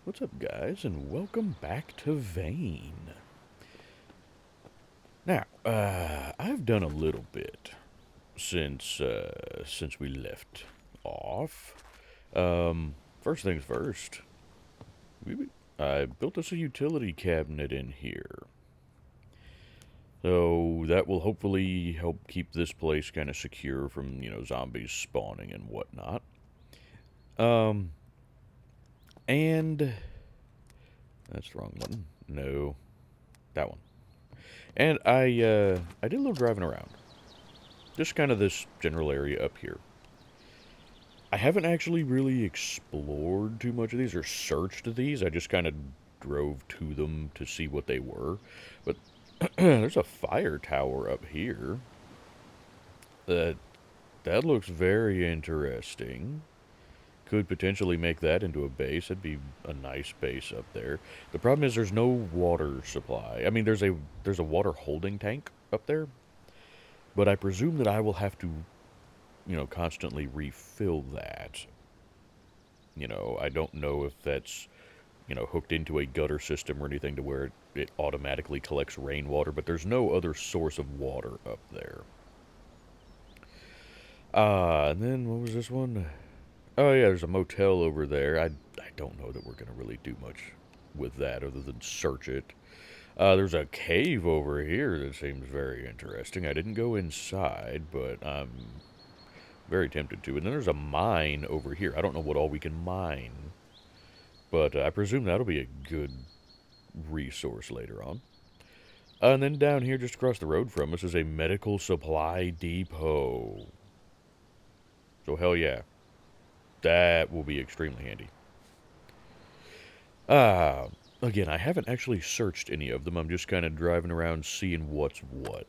What's up, guys, and welcome back to Vane. Now, I've done a little bit since we left off. First things first, I built us a utility cabinet in here, so that will hopefully help keep this place kind of secure from zombies spawning and whatnot. Um, and that's the wrong one. No, that one. And I did a little driving around. Just kind of this general area up here. I haven't actually really explored too much of these or searched these. I just kind of drove to them to see what they were. But there's a fire tower up here. That that looks very interesting. Could potentially make that into a base. That'd be a nice base up there. The problem is there's no water supply. I mean, there's a water holding tank up there, but I presume that I will have to, constantly refill that. I don't know if that's, hooked into a gutter system or anything to where it automatically collects rainwater, but there's no other source of water up there. And then what was this one? Oh yeah, there's a motel over there. I don't know that we're gonna really do much with that other than search it. There's a cave over here that seems very interesting. I didn't go inside, but I'm very tempted to. And then there's a mine over here. I don't know what all we can mine, but I presume that'll be a good resource later on. And then down here, just across the road from us, is a medical supply depot. So hell yeah, that will be extremely handy. Uh, Again, I haven't actually searched any of them. I'm just kind of driving around seeing what's what.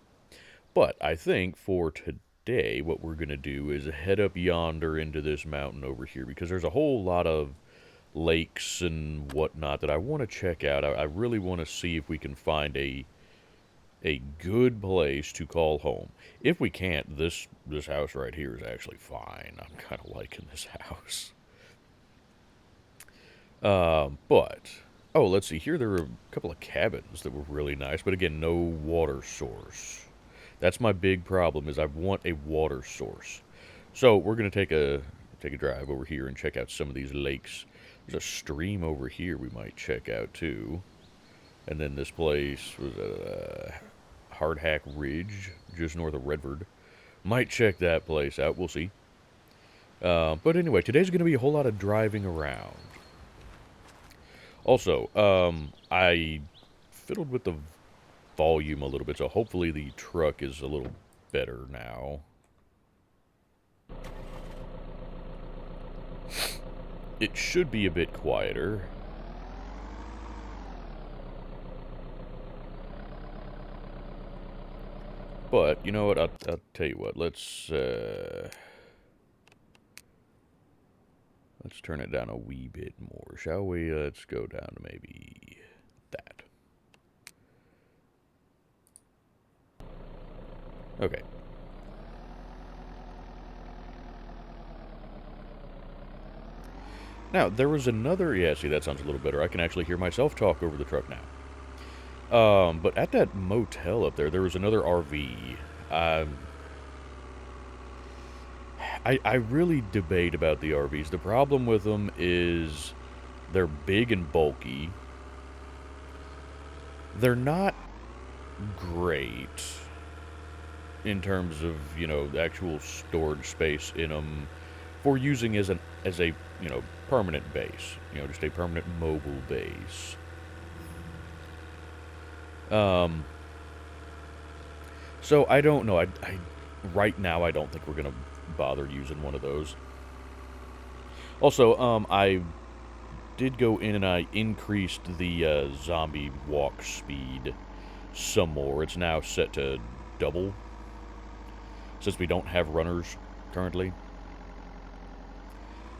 But I think for today, what we're going to do is head up yonder into this mountain over here because there's a whole lot of lakes and whatnot that I want to check out. I really want to see if we can find a good place to call home. If we can't, this house right here is actually fine. I'm kind of liking this house. But oh, let's see here. There were a couple of cabins that were really nice, but again, no water source. That's my big problem. Is I want a water source. So we're gonna take a drive over here and check out some of these lakes. There's a stream over here we might check out too. And then this place was a Hardhack Ridge, just north of Redford. Might check that place out. We'll see. But anyway, today's going to be a whole lot of driving around. Also, I fiddled with the volume a little bit, so hopefully the truck is a little better now. It should be a bit quieter. But, you know what, I'll tell you what, let's turn it down a wee bit more, shall we? Let's go down to maybe that. Okay. Now, there was another... Yeah, see, that sounds a little better. I can actually hear myself talk over the truck now. But at that motel up there, there was another RV. I really debate about the RVs. The problem with them is they're big and bulky. They're not great in terms of, the actual storage space in them for using as a permanent base. Just a permanent mobile base. So I don't know. I right now I don't think we're gonna bother using one of those. Also, I did go in and I increased the zombie walk speed some more. It's now set to double since we don't have runners currently.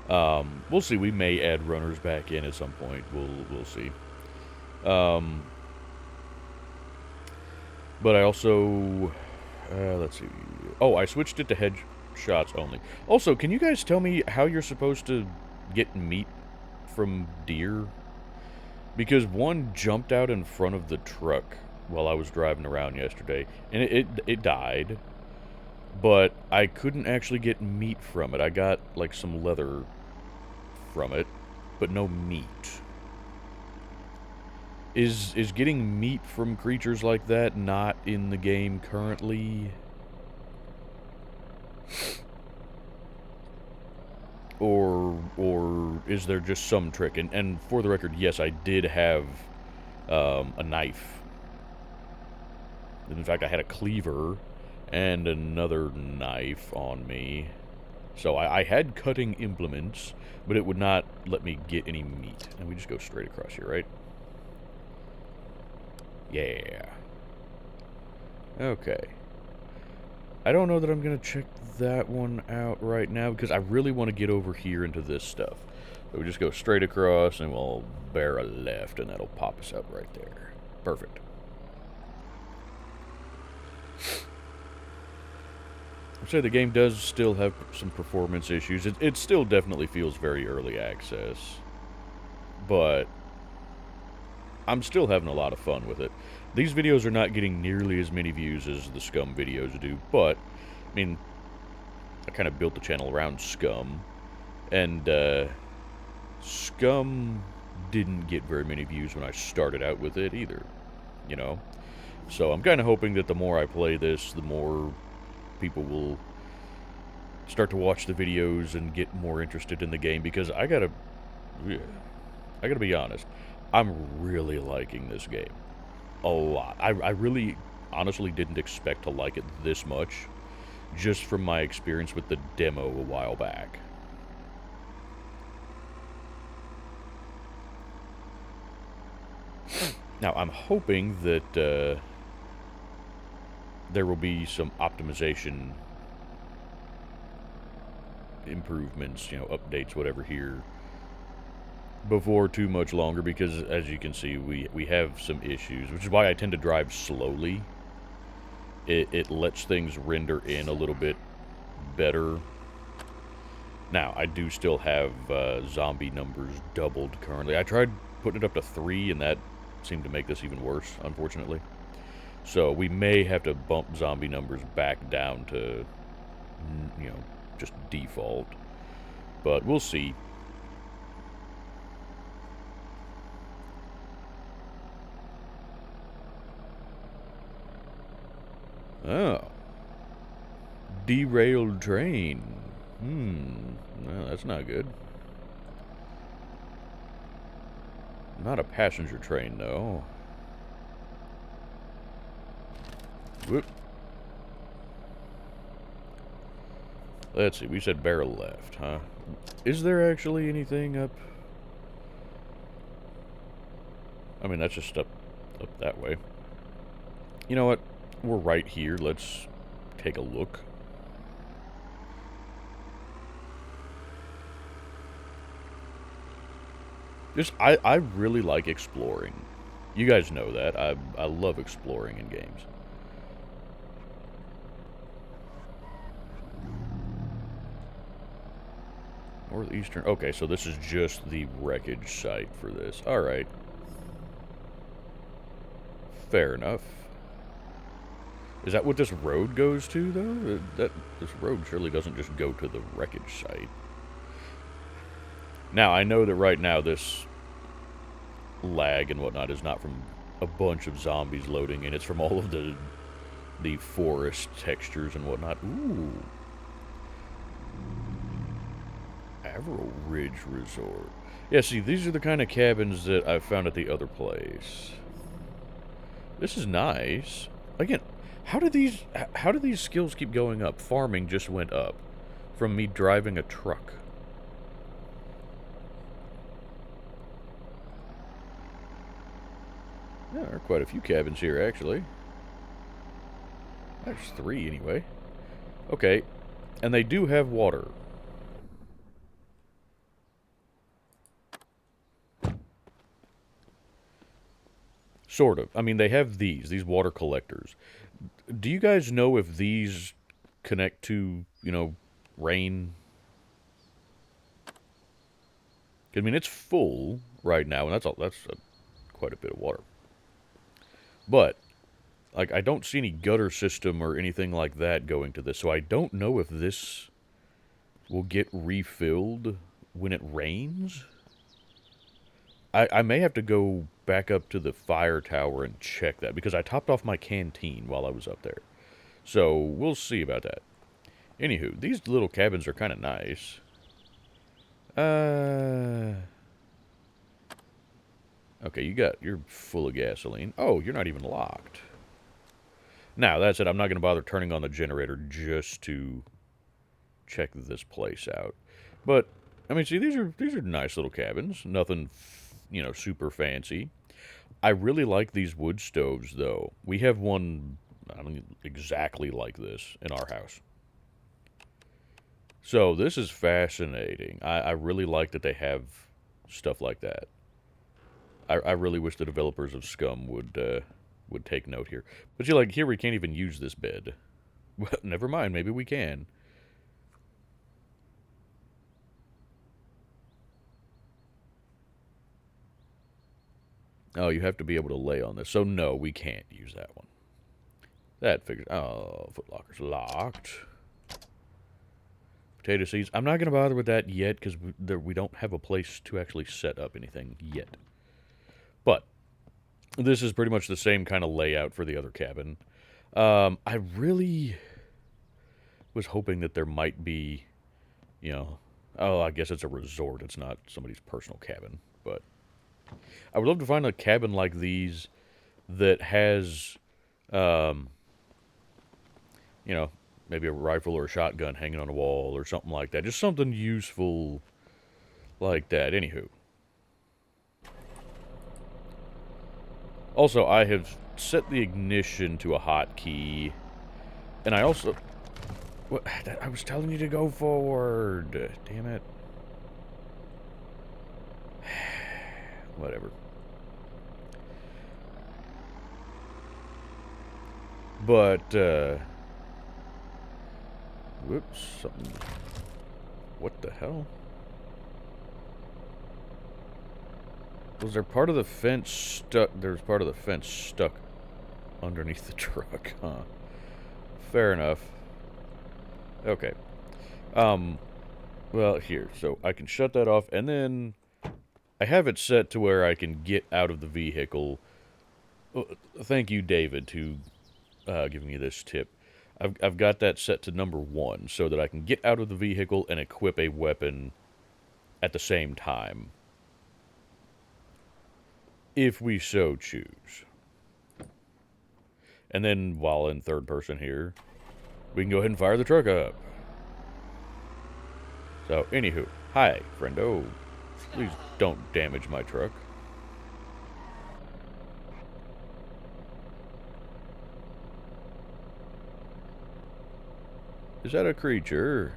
We'll see. We may add runners back in at some point. We'll see. But I also, let's see. Oh, I switched it to headshots only. Also, can you guys tell me how you're supposed to get meat from deer? Because one jumped out in front of the truck while I was driving around yesterday, and it died, but I couldn't actually get meat from it. I got, like, some leather from it, but no meat. Is getting meat from creatures like that not in the game currently? Or is there just some trick? And for the record, yes, I did have a knife. In fact, I had a cleaver and another knife on me. So I had cutting implements, but it would not let me get any meat. And we just go straight across here, right? Yeah. Okay. I don't know that I'm going to check that one out right now, because I really want to get over here into this stuff. So we just go straight across, and we'll bear a left, and that'll pop us up right there. Perfect. I'd say the game does still have some performance issues. It still definitely feels very early access, but I'm still having a lot of fun with it. These videos are not getting nearly as many views as the Scum videos do, but, I mean, I kind of built the channel around Scum, and Scum didn't get very many views when I started out with it either, you know? So I'm kind of hoping that the more I play this, the more people will start to watch the videos and get more interested in the game, because I gotta be honest, I'm really liking this game. A lot. I really, honestly didn't expect to like it this much, just from my experience with the demo a while back. Now, I'm hoping that there will be some optimization improvements, you know, updates, whatever, here before too much longer, because as you can see, we have some issues, which is why I tend to drive slowly. It lets things render in a little bit better. Now, I do still have zombie numbers doubled currently. I tried putting it up to 3, and that seemed to make this even worse, unfortunately. So we may have to bump zombie numbers back down to, you know, just default. But we'll see. Oh. Derailed train. No, that's not good. Not a passenger train, though. Whoop. Let's see, we said barrel left, huh? Is there actually anything up? I mean, that's just up that way. You know what? We're right here. Let's take a look. I really like exploring. You guys know that. I love exploring in games. Northeastern. Okay, so this is just the wreckage site for this. Alright. Fair enough. Is that what this road goes to, though? This road surely doesn't just go to the wreckage site. Now, I know that right now this lag and whatnot is not from a bunch of zombies loading in. It's from all of the forest textures and whatnot. Ooh. Averill Ridge Resort. Yeah, see, these are the kind of cabins that I found at the other place. This is nice. Again, how do these skills keep going up? Farming just went up from me driving a truck. Yeah, there are quite a few cabins here, actually. There's 3, anyway. Okay, and they do have water. Sort of. I mean, they have these water collectors. Do you guys know if these connect to, you know, rain? I mean, it's full right now, and that's all. That's quite a bit of water. But, like, I don't see any gutter system or anything like that going to this, so I don't know if this will get refilled when it rains. I may have to go back up to the fire tower and check that, because I topped off my canteen while I was up there. So, we'll see about that. Anywho, these little cabins are kind of nice. Okay, you're full of gasoline. Oh, you're not even locked. Now, that's it. I'm not going to bother turning on the generator just to check this place out. But, I mean, see, these are nice little cabins. Nothing, super fancy. I really like these wood stoves, though. We have one, I don't exactly like this in our house. So, this is fascinating. I really like that they have stuff like that. I really wish the developers of Scum would take note here. But like, here we can't even use this bed. Well, never mind, maybe we can. Oh, you have to be able to lay on this. So no, we can't use that one. That figures... Oh, footlocker's locked. Potato seeds. I'm not going to bother with that yet, because we don't have a place to actually set up anything yet. But this is pretty much the same kind of layout for the other cabin. I really was hoping that there might be, oh, I guess it's a resort. It's not somebody's personal cabin. But I would love to find a cabin like these that has, maybe a rifle or a shotgun hanging on a wall or something like that. Just something useful like that. Anywho. Also, I have set the ignition to a hotkey, and I also... What? I was telling you to go forward. Damn it. Whatever. But, whoops, something... What the hell? Was there part of the fence stuck? There's part of the fence stuck underneath the truck, huh? Fair enough. Okay. Well, here. So I can shut that off, and then I have it set to where I can get out of the vehicle. Thank you, David, to giving me this tip. I've got that set to number 1, so that I can get out of the vehicle and equip a weapon at the same time, if we so choose. And then, while in third person here, we can go ahead and fire the truck up. So, anywho, hi, friendo. Please don't damage my truck. Is that a creature?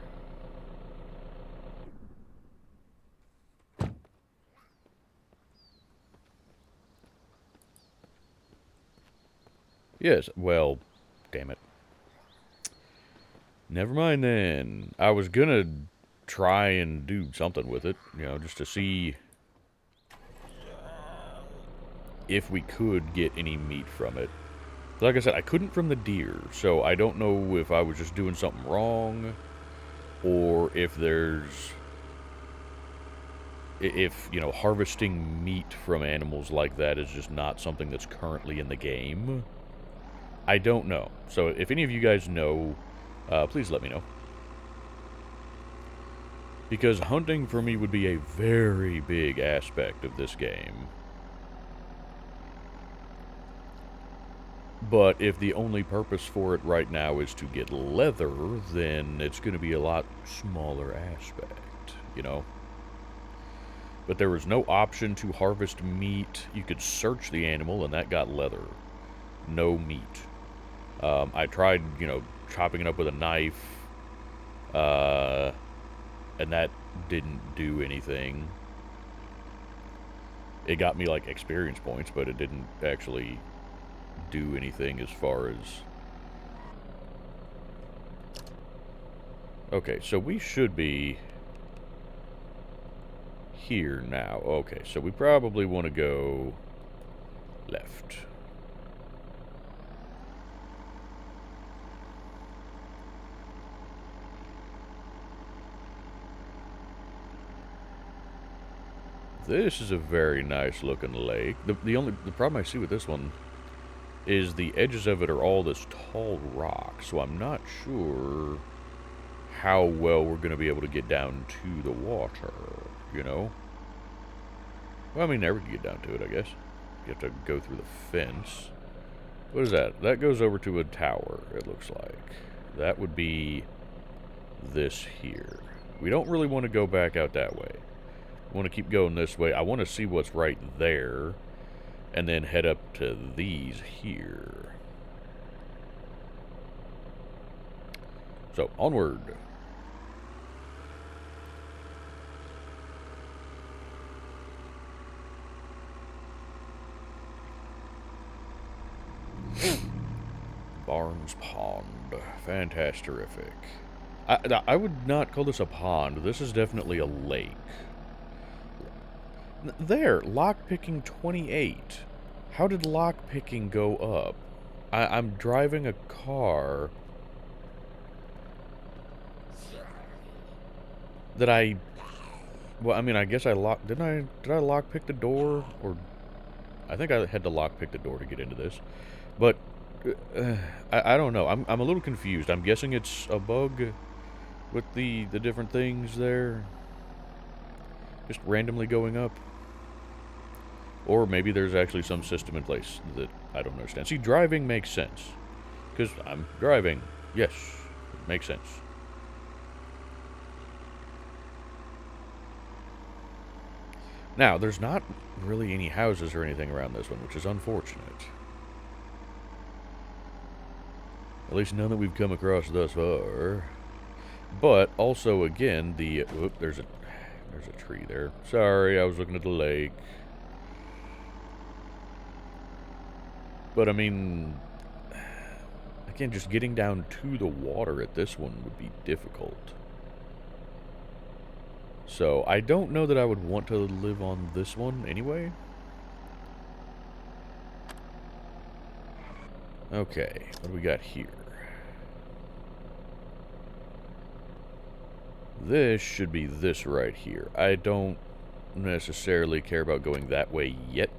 Yes, well, damn it. Never mind then. I was gonna try and do something with it, just to see if we could get any meat from it. Like I said, I couldn't from the deer, so I don't know if I was just doing something wrong, or if harvesting meat from animals like that is just not something that's currently in the game. I don't know. So if any of you guys know, please let me know. Because hunting for me would be a very big aspect of this game. But if the only purpose for it right now is to get leather, then it's going to be a lot smaller aspect, But there was no option to harvest meat. You could search the animal, and that got leather. No meat. I tried, chopping it up with a knife, and that didn't do anything. It got me, experience points, but it didn't actually do anything as far as... Okay, so we should be here now. Okay, so we probably want to go left. This is a very nice looking lake. The problem I see with this one is the edges of it are all this tall rock, so I'm not sure how well we're going to be able to get down to the water, you know? Well, I mean, never can get down to it, I guess. You have to go through the fence. What is that? That goes over to a tower, it looks like. That would be this here. We don't really want to go back out that way. We want to keep going this way. I want to see what's right there, and then head up to these here. So, onward. Barnes Pond. Fantastic. I would not call this a pond. This is definitely a lake. There, lockpicking 28. How did lockpicking go up? I'm driving a car that I... Well, I mean, I guess I locked... Did I lockpick the door? Or... I think I had to lockpick the door to get into this. But... I don't know. I'm a little confused. I'm guessing it's a bug with the different things there. Just randomly going up. Or maybe there's actually some system in place that I don't understand. See, driving makes sense. Because I'm driving. Yes, it makes sense. Now, there's not really any houses or anything around this one, which is unfortunate. At least none that we've come across thus far. But, also, again, the... Whoop, there's a tree there. Sorry, I was looking at the lake. But, I mean, again, just getting down to the water at this one would be difficult. So, I don't know that I would want to live on this one anyway. Okay, what do we got here? This should be this right here. I don't necessarily care about going that way yet.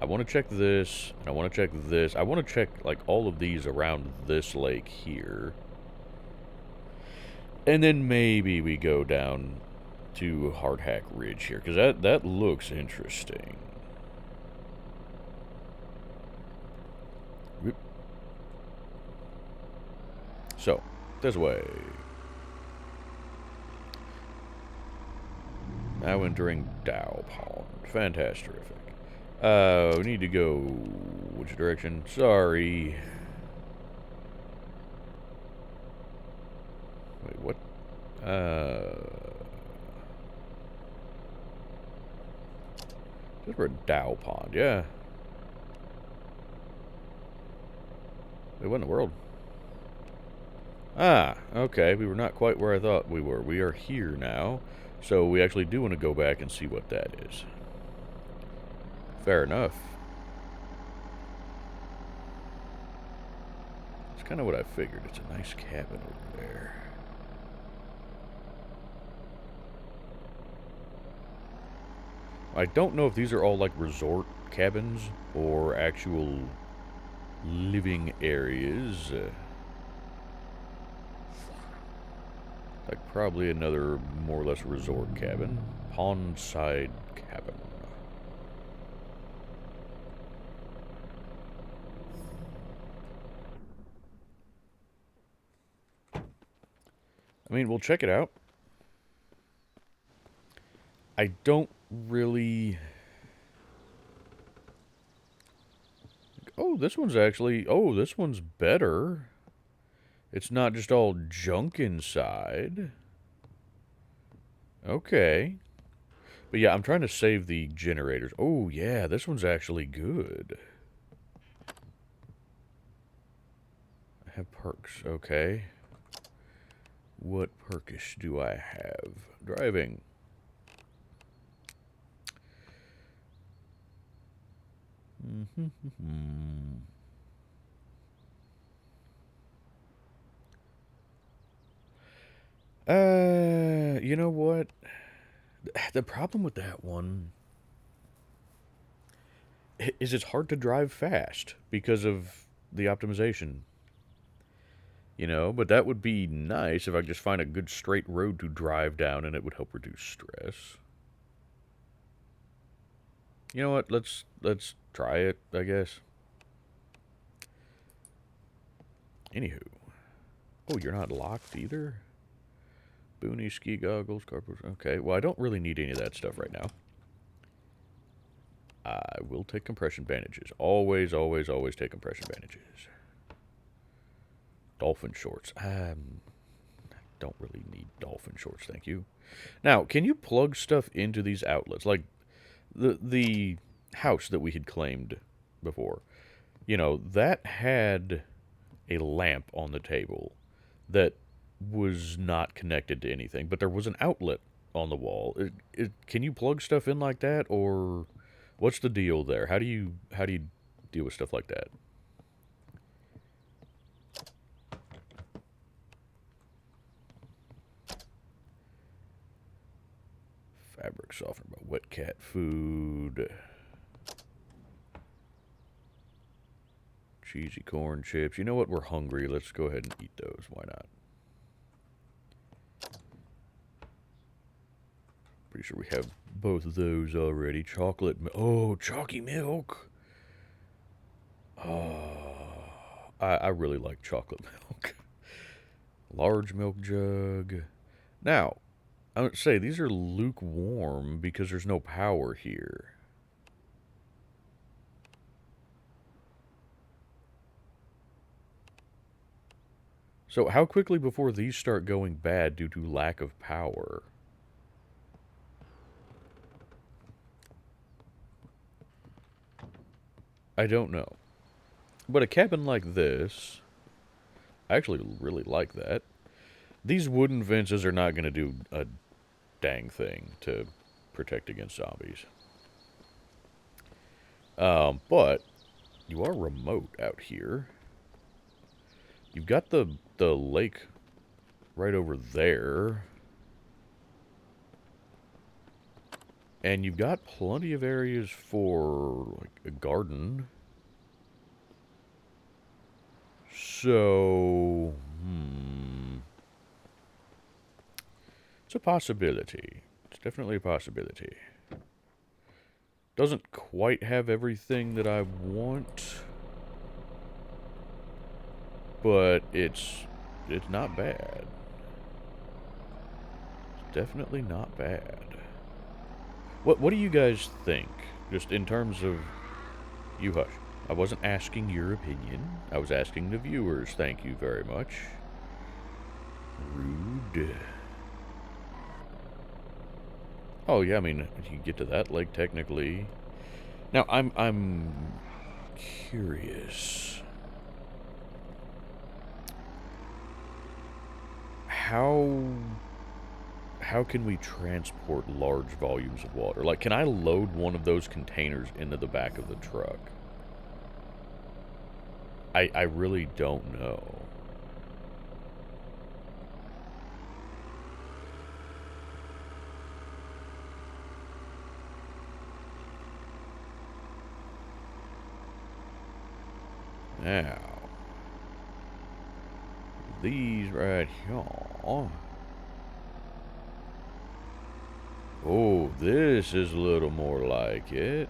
I want to check this, and I want to check this. I want to check, like, all of these around this lake here. And then maybe we go down to Hardhack Ridge here, because that looks interesting. Whoop. So, this way. Now entering Dow Pond. Fantastic. We need to go... Which direction? Sorry. Wait, what? This is for a Dow Pond, yeah. Wait, what in the world? Ah, okay. We were not quite where I thought we were. We are here now. So we actually do want to go back and see what that is. Fair enough. It's kind of what I figured. It's a nice cabin over there. I don't know if these are all like resort cabins or actual living areas. Like probably another more or less resort cabin. Pondside cabin. I mean, we'll check it out. I don't really... Oh, this one's actually... Oh, this one's better. It's not just all junk inside. Okay. But yeah, I'm trying to save the generators. Oh, yeah, this one's actually good. I have perks, okay. What perkish do I have? Driving. You know what? The problem with that one is it's hard to drive fast because of the optimization. You know, but that would be nice if I could just find a good straight road to drive down and it would help reduce stress. You know what? Let's try it, I guess. Anywho. Oh, you're not locked either? Boonie, ski goggles, carpet. Okay, well, I don't really need any of that stuff right now. I will take compression bandages. Always, always, always take compression bandages. Dolphin shorts. Don't really need dolphin shorts, thank you. Now, can you plug stuff into these outlets? Like the house that we had claimed before. You know, that had a lamp on the table that was not connected to anything, but there was an outlet on the wall. Can you plug stuff in like that, or what's the deal there? How do you deal with stuff like that? Fabric softener, by wet cat food, cheesy corn chips. You know what? We're hungry. Let's go ahead and eat those. Why not? Pretty sure we have both of those already. Oh, chalky milk. Oh, I really like chocolate milk. Large milk jug. Now, I would say these are lukewarm because there's no power here. So how quickly before these start going bad due to lack of power? I don't know. But a cabin like this, I actually really like that. These wooden fences are not going to do a dang thing to protect against zombies. But you are remote out here. You've got the lake right over there. And you've got plenty of areas for like a garden. So, it's a possibility. It's definitely a possibility. Doesn't quite have everything that I want, but it's not bad. It's definitely not bad. What do you guys think? Just in terms of you hush. I wasn't asking your opinion. I was asking the viewers. Thank you very much. Rude. Oh yeah, I mean you can get to that lake technically. Now I'm curious. How how can we transport large volumes of water? Like, can I load one of those containers into the back of the truck? I really don't know. Now, these right here. Oh, this is a little more like it.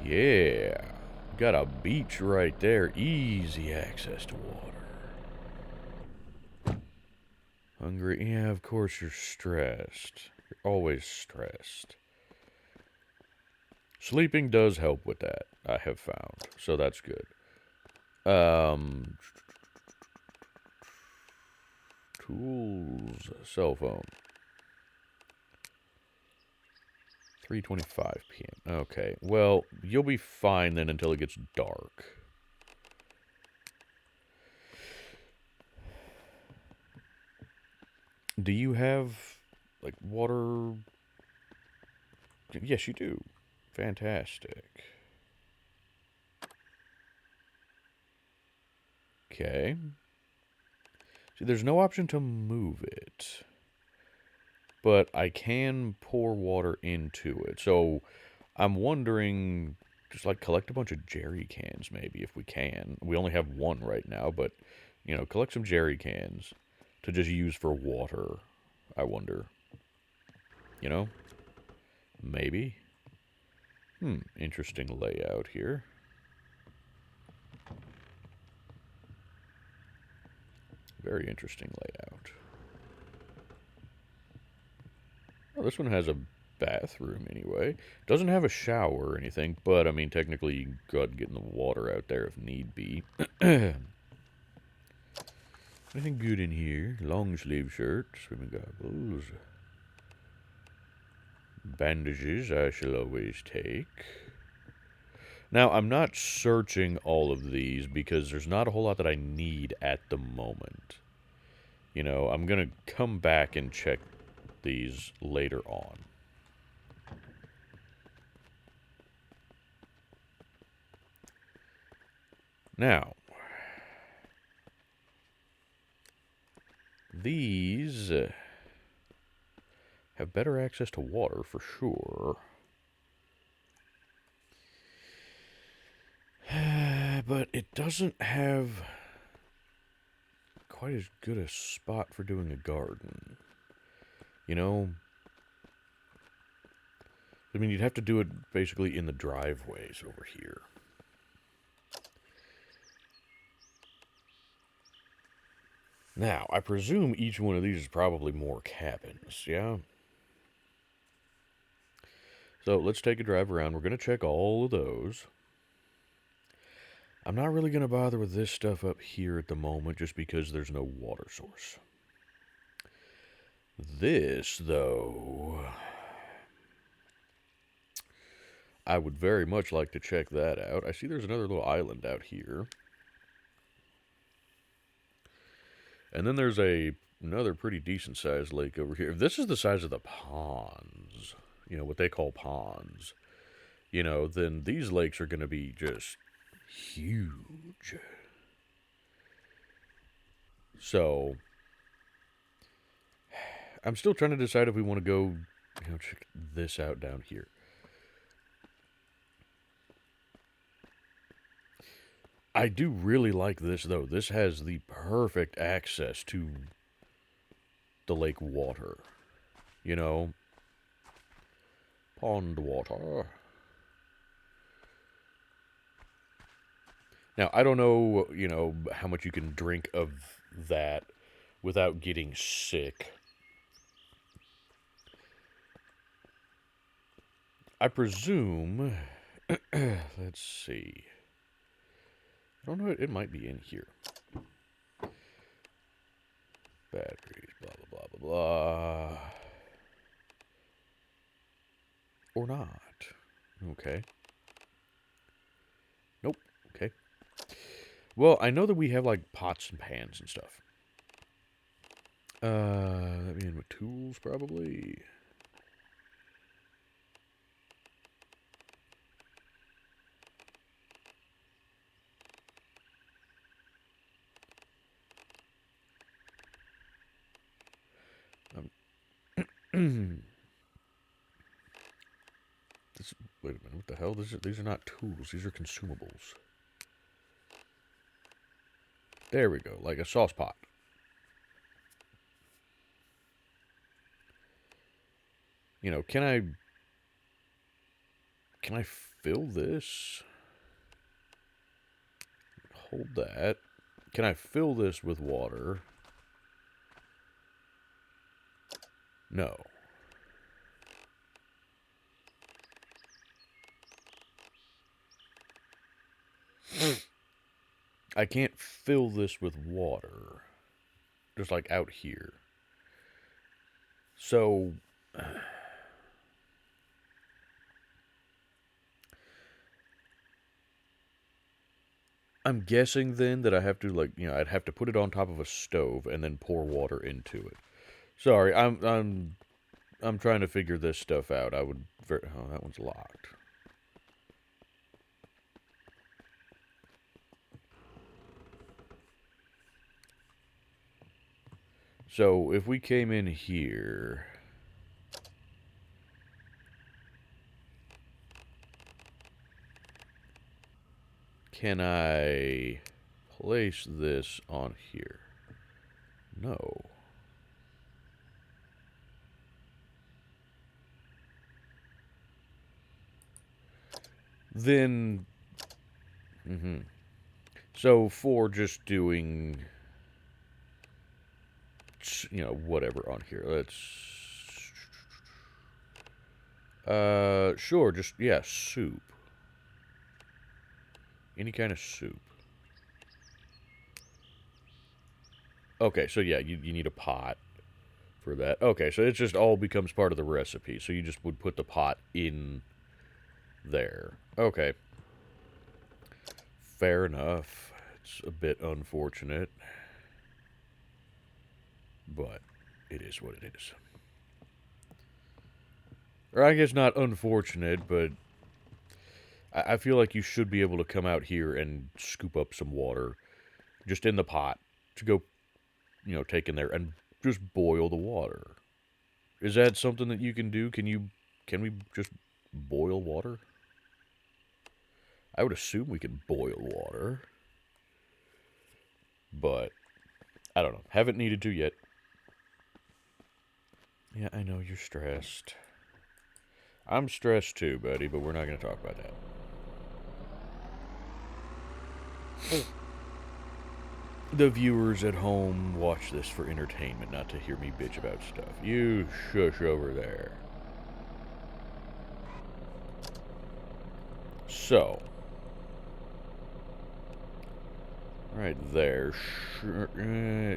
Yeah. Got a beach right there. Easy access to water. Hungry? Yeah, of course you're stressed. You're always stressed. Sleeping does help with that, I have found. So that's good. Tools. Cell phone. 3:25 p.m. Okay. Well, you'll be fine then until it gets dark. Do you have like water? Yes, you do. Fantastic. Okay. See, there's no option to move it. But I can pour water into it. So I'm wondering, just like collect a bunch of jerry cans maybe if we can. We only have one right now, but collect some jerry cans to just use for water. I wonder. You know? Maybe. Interesting layout here. Very interesting layout. Oh, this one has a bathroom anyway. Doesn't have a shower or anything, but I mean, technically, you can go ahead and get in the water out there if need be. Anything good in here? Long sleeve shirt, swimming goggles, bandages I shall always take. Now, I'm not searching all of these because there's not a whole lot that I need at the moment. I'm going to come back and check these later on. Now, these have better access to water for sure. But it doesn't have quite as good a spot for doing a garden. I mean, you'd have to do it basically in the driveways over here. Now, I presume each one of these is probably more cabins, yeah? So let's take a drive around. We're going to check all of those. I'm not really going to bother with this stuff up here at the moment just because there's no water source. This, though, I would very much like to check that out. I see there's another little island out here. And then there's another pretty decent sized lake over here. If this is the size of the ponds, what they call ponds, then these lakes are going to be just huge. So, I'm still trying to decide if we want to go, check this out down here. I do really like this, though. This has the perfect access to the lake water. Pond water. Now, I don't know, how much you can drink of that without getting sick. I presume, let's see. I don't know, it might be in here. Batteries, blah, blah, blah, blah, blah. Or not. Okay. Nope. Okay. Well, I know that we have, like, pots and pans and stuff. That mean with tools, probably. Wait a minute, what the hell? These are not tools, these are consumables. There we go, like a sauce pot. Can I fill this? Hold that. Can I fill this with water? No. I can't fill this with water. Just like out here. So, I'm guessing then that I have to I'd have to put it on top of a stove and then pour water into it. Sorry, I'm trying to figure this stuff out. Oh, that one's locked. So, if we came in here... Can I place this on here? No. Then... So, for just doing... You know, whatever on here. Let's... Sure, just, yeah, soup. Any kind of soup. Okay, so yeah, you need a pot for that. Okay, so it just all becomes part of the recipe. So you just would put the pot in there. Okay. Fair enough. It's a bit unfortunate. But it is what it is. Or I guess not unfortunate, but I feel like you should be able to come out here and scoop up some water just in the pot to go, you know, take in there and just boil the water. Is that something that you can do? Can we just boil water? I would assume we can boil water. But I don't know. Haven't needed to yet. Yeah, I know you're stressed. I'm stressed too, buddy, but we're not going to talk about that. The viewers at home watch this for entertainment, not to hear me bitch about stuff. You shush over there. So. Right there. Sure,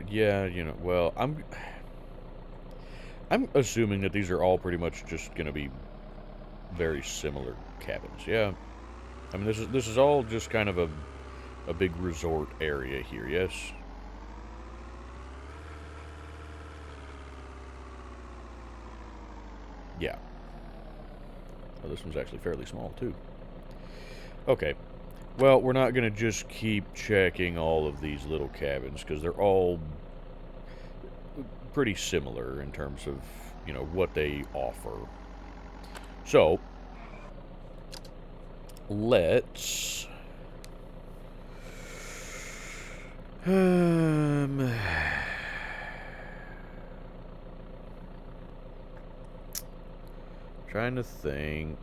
yeah, you know, well, I'm assuming that these are all pretty much just going to be very similar cabins. Yeah. I mean, this is all just kind of a big resort area here, yes? Yeah. Oh, this one's actually fairly small, too. Okay. Well, we're not going to just keep checking all of these little cabins, because they're all pretty similar in terms of, you know, what they offer. So, let's... Trying to think.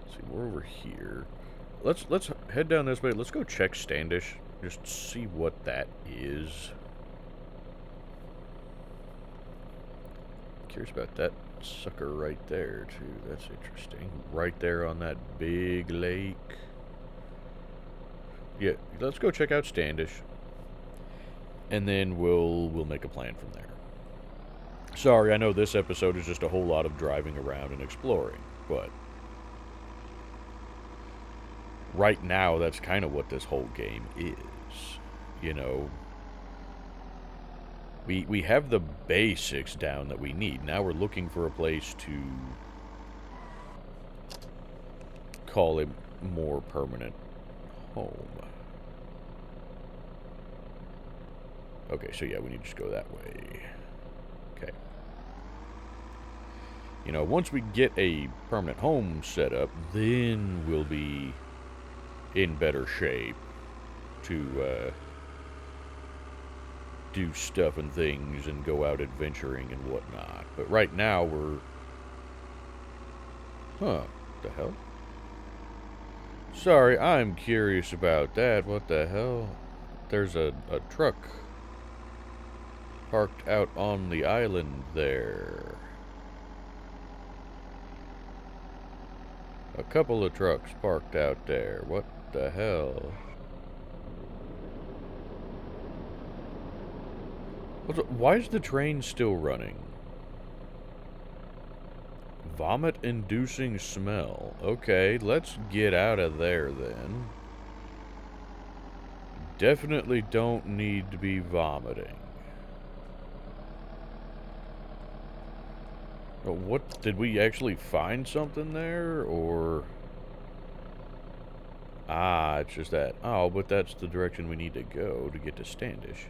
Let's see, we're over here. Let's head down this way. Let's go check Standish. Just see what that is. Curious about that sucker right there too. That's interesting. Right there on that big lake. Yeah, let's go check out Standish. And then we'll make a plan from there. Sorry, I know this episode is just a whole lot of driving around and exploring, but right now that's kind of what this whole game is. You know, we have the basics down that we need. Now we're looking for a place to call a more permanent home. Okay, so yeah, we need to just go that way. Okay. You know, once we get a permanent home set up, then we'll be in better shape to do stuff and things and go out adventuring and whatnot. But right now we're... Huh, the hell? Sorry, I'm curious about that. What the hell? There's a truck parked out on the island there. A couple of trucks parked out there. What the hell? Why is the train still running? Vomit-inducing smell. Okay, let's get out of there then. Definitely don't need to be vomiting. What, did we actually find something there, or... Ah, it's just that. Oh, but that's the direction we need to go to get to Standish.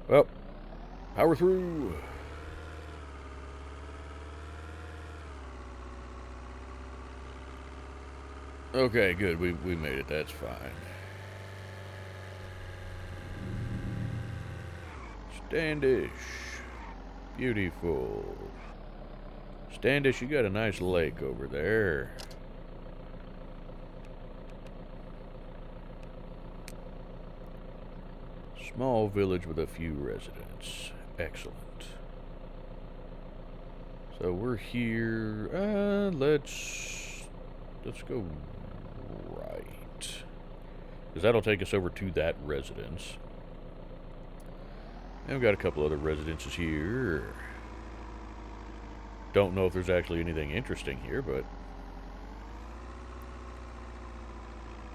Well, power through. Okay, good. We made it. That's fine. Standish. Beautiful. Standish, you got a nice lake over there. Small village with a few residents. Excellent. So we're here. Let's go right. Because that'll take us over to that residence. And we've got a couple other residences here. Don't know if there's actually anything interesting here, but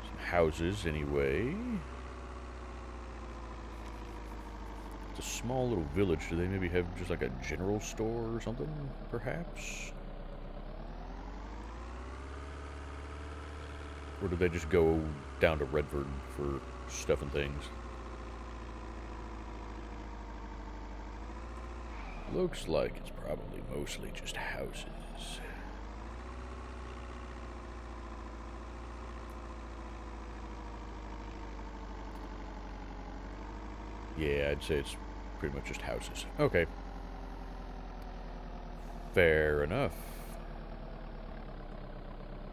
some houses anyway. It's a small little village. Do they maybe have just like a general store or something, perhaps? Or do they just go down to Redford for stuff and things? Looks like it's probably mostly just houses. Yeah, I'd say it's pretty much just houses. Okay. Fair enough.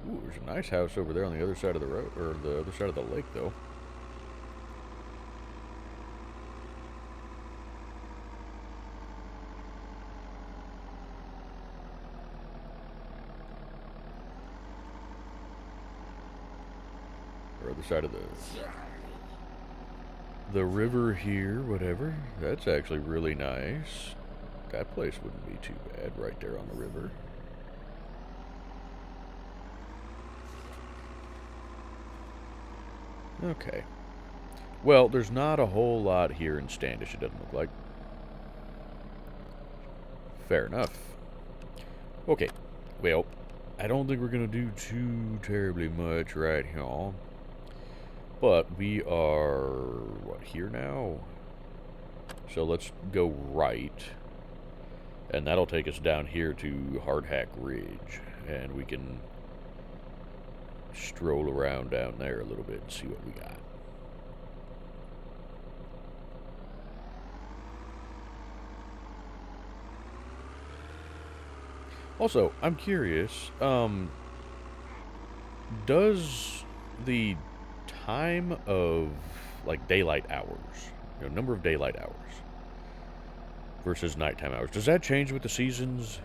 Ooh, there's a nice house over there on the other side of the road, or the other side of the lake, though. Or other side of the river here, whatever. That's actually really nice. That place wouldn't be too bad right there on the river. Okay. Well, there's not a whole lot here in Standish, it doesn't look like. Fair enough. Okay. Well, I don't think we're going to do too terribly much right here. But we are, what, here now? So let's go right. And that'll take us down here to Hardhack Ridge. And we can stroll around down there a little bit and see what we got. Also, I'm curious, does the time of, like, daylight hours, number of daylight hours versus nighttime hours, does that change with the seasons?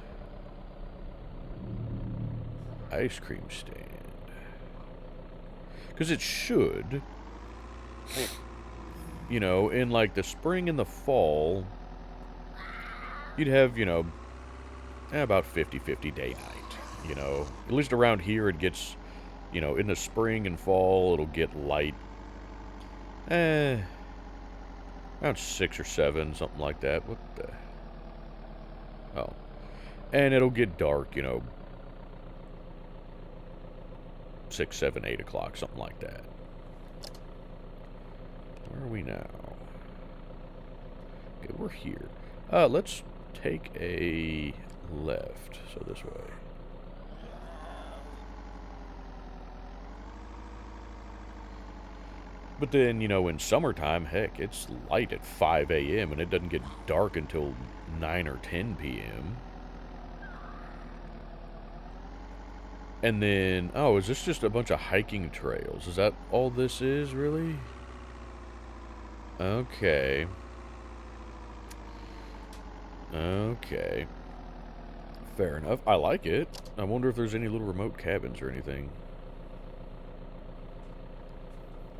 Ice cream stand. Because it should. In, like, the spring and the fall, you'd have, about 50-50 day-night, At least around here it gets, in the spring and fall it'll get light. Around 6 or 7, something like that. What the... Oh. And it'll get dark, 6, 7, 8 o'clock, something like that. Where are we now? Okay, we're here. Let's take a left, so this way. But then, in summertime, heck, it's light at 5 a.m. and it doesn't get dark until 9 or 10 p.m. And then, oh, is this just a bunch of hiking trails? Is that all this is, really? Okay. Okay. Fair enough. I like it. I wonder if there's any little remote cabins or anything.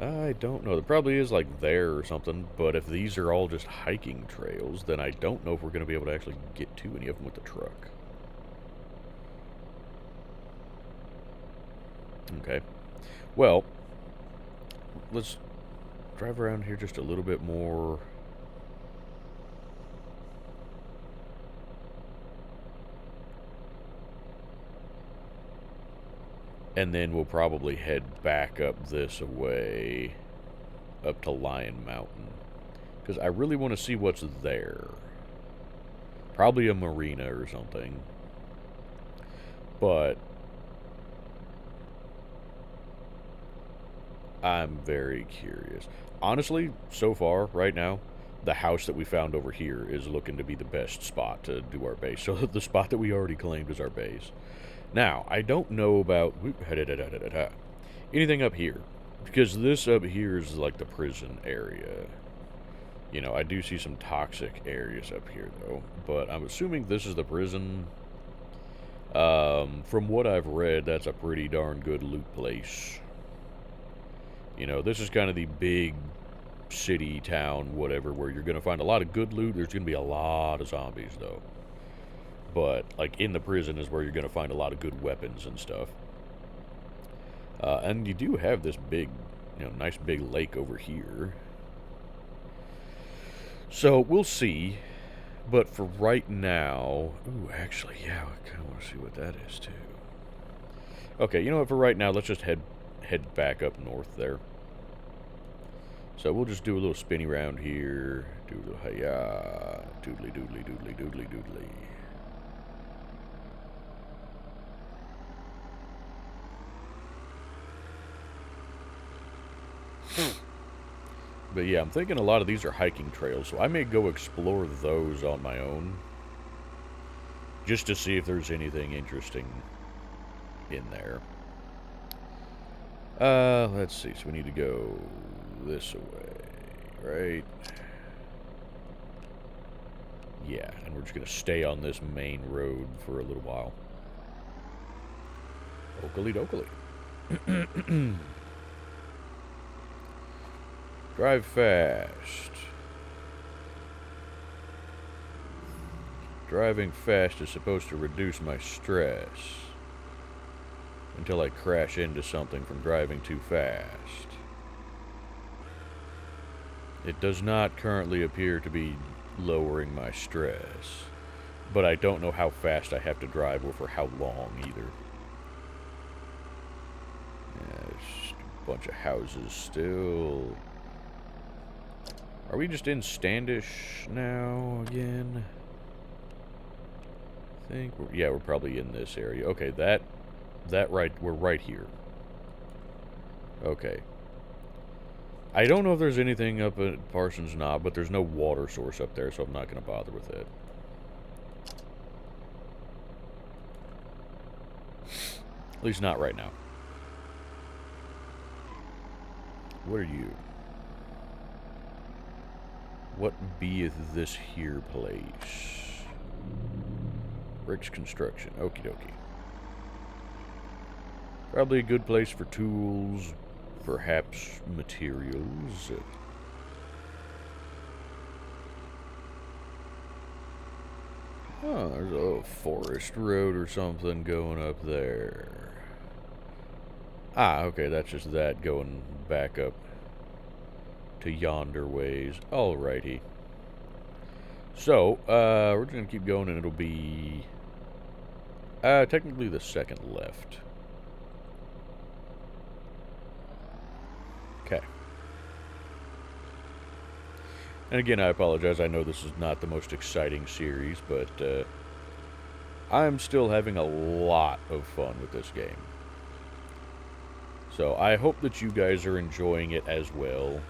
I don't know. There probably is, like, there or something, but if these are all just hiking trails, then I don't know if we're going to be able to actually get to any of them with the truck. Okay. Well, let's drive around here just a little bit more. And then we'll probably head back up this way, up to Lyon Mountain. Because I really want to see what's there. Probably a marina or something. But I'm very curious. Honestly, so far, right now, the house that we found over here is looking to be the best spot to do our base. So the spot that we already claimed is our base. Now, I don't know about anything up here. Because this up here is like the prison area. You know, I do see some toxic areas up here, though. But I'm assuming this is the prison. From what I've read, that's a pretty darn good loot place. You know, this is kind of the big city, town, whatever, where you're going to find a lot of good loot. There's going to be a lot of zombies, though. But, like, in the prison is where you're going to find a lot of good weapons and stuff. And you do have this big, you know, nice big lake over here. So, we'll see. But for right now... Ooh, actually, yeah, I kind of want to see what that is, too. Okay, you know what, for right now, let's just head back up north there. So we'll just do a little spinny round here. Do a little hi-ya. Doodly doodly doodly doodly doodly. But yeah, I'm thinking a lot of these are hiking trails, so I may go explore those on my own. Just to see if there's anything interesting in there. Let's see. So we need to go this way, right? Yeah, and we're just going to stay on this main road for a little while. Oakley dokley. Drive fast. Driving fast is supposed to reduce my stress. Until I crash into something from driving too fast. It does not currently appear to be lowering my stress. But I don't know how fast I have to drive or for how long either. Yeah, there's just a bunch of houses still. Are we just in Standish now again? I think we're probably in this area. Okay, that right, we're right here. Okay. I don't know if there's anything up at Parsons Knob, but there's no water source up there, so I'm not going to bother with it. At least not right now. What are you? What beeth this here place? Bricks Construction. Okie dokie. Probably a good place for tools, perhaps materials. Oh, there's a little forest road or something going up there. Ah, okay, that's just that going back up to yonder ways. Alrighty. So, we're just going to keep going, and it'll be technically the second left. Okay. And again, I apologize. I know this is not the most exciting series, but I'm still having a lot of fun with this game. So I hope that you guys are enjoying it as well.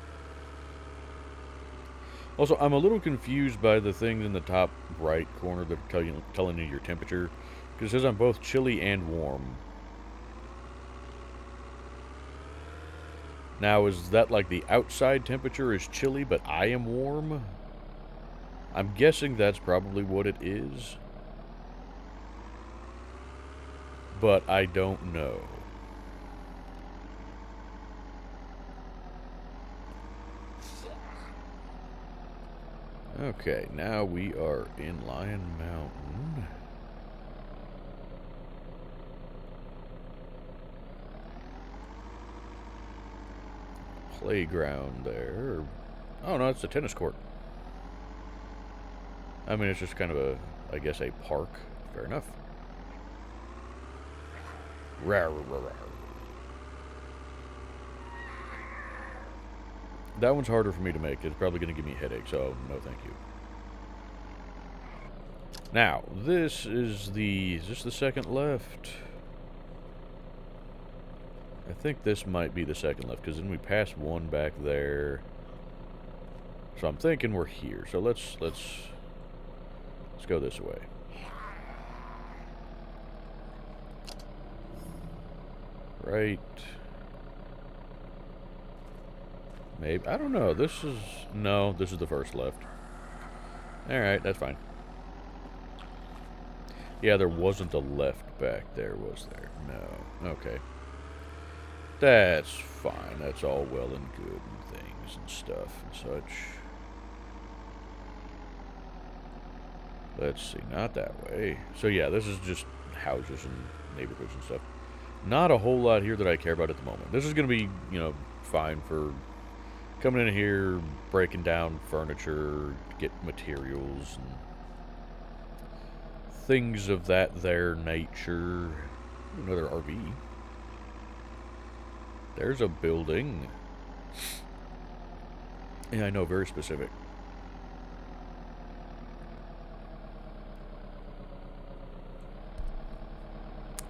Also, I'm a little confused by the things in the top right corner that are telling you your temperature. Because it says I'm both chilly and warm. Now, is that like the outside temperature is chilly, but I am warm? I'm guessing that's probably what it is. But I don't know. Okay, now we are in Lyon Mountain. Playground there. Oh no, it's a tennis court. I mean, it's just kind of a, I guess, a park. Fair enough. Rawr, rawr, rawr. That one's harder for me to make. It's probably going to give me a headache, so no thank you. Now, this is the... Is this the second left? I think this might be the second left, because then we passed one back there. So I'm thinking we're here. So let's go this way. Right. Maybe. I don't know. This is... No, this is the first left. Alright, that's fine. Yeah, there wasn't a left back there, was there? No. Okay. That's fine. That's all well and good and things and stuff and such. Let's see. Not that way. So yeah, this is just houses and neighborhoods and stuff. Not a whole lot here that I care about at the moment. This is going to be, you know, fine for coming in here, breaking down furniture, get materials, and things of that there nature. Another RV. There's a building. Yeah, I know, very specific.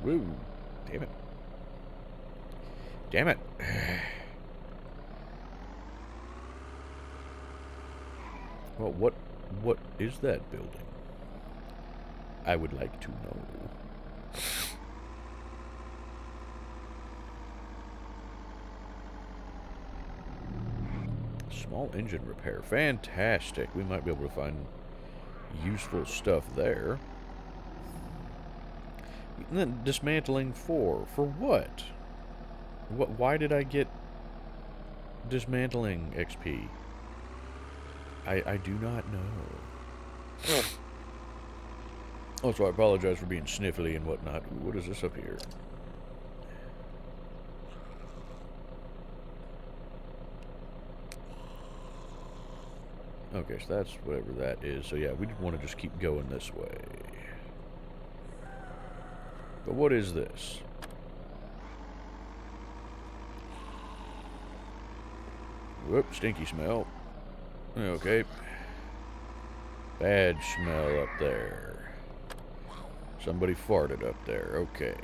Woo. Damn it. Damn it. Well, what is that building? I would like to know. Small engine repair. Fantastic. We might be able to find useful stuff there. And then dismantling for what? Why did I get dismantling XP? I do not know. Also, I apologize for being sniffly and whatnot. What is this up here? Okay, so that's whatever that is. So yeah, we want to just keep going this way. But what is this? Whoop, stinky smell. Okay. Bad smell up there. Somebody farted up there. Okay.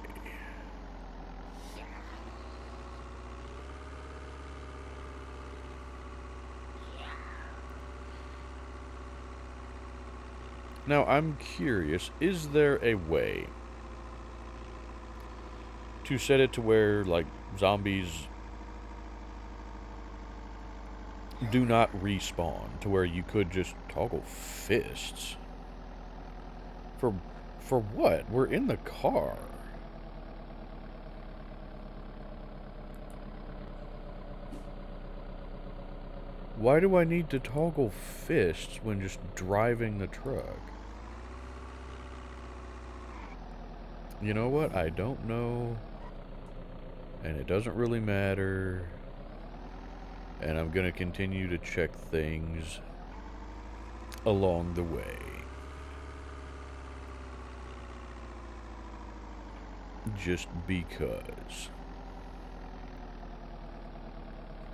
Now, I'm curious, is there a way to set it to where, like, zombies do not respawn, to where you could just toggle fists? For what? We're in the car. Why do I need to toggle fists when just driving the truck? You know what? I don't know. And it doesn't really matter. And I'm going to continue to check things along the way. Just because.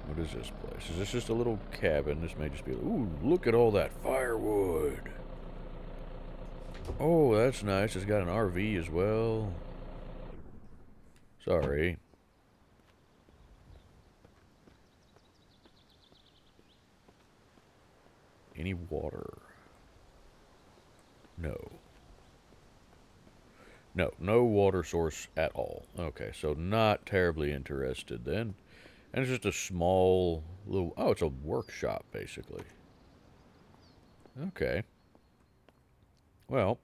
What is this place? Is this just a little cabin? This may just be... Ooh, look at all that firewood. Oh, that's nice. It's got an RV as well. Sorry. Any water? No. No water source at all. Okay, so not terribly interested then. And it's just a small little... Oh, it's a workshop, basically. Okay. Well.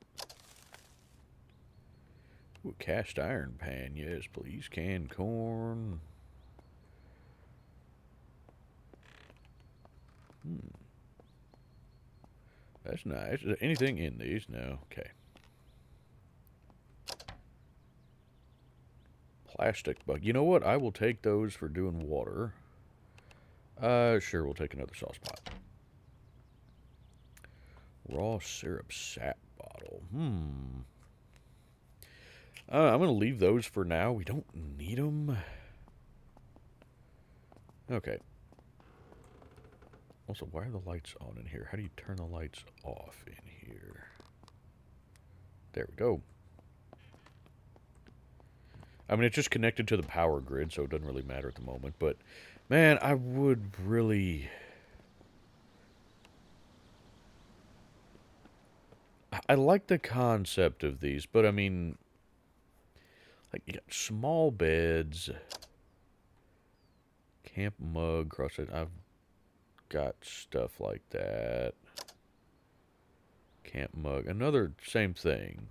Ooh, cast iron pan, yes, please. Canned corn. That's nice. Is there anything in these? No. Okay. Plastic bug. You know what? I will take those for doing water. Sure, we'll take another sauce pot. Raw syrup sap bottle. I'm going to leave those for now. We don't need them. Okay. Also, why are the lights on in here? How do you turn the lights off in here? There we go. I mean, it's just connected to the power grid, so it doesn't really matter at the moment. But, man, I would really... I like the concept of these, but I mean... Like, you got small beds... Camp mug, cross it. I've got stuff like that. Camp mug. Another same thing.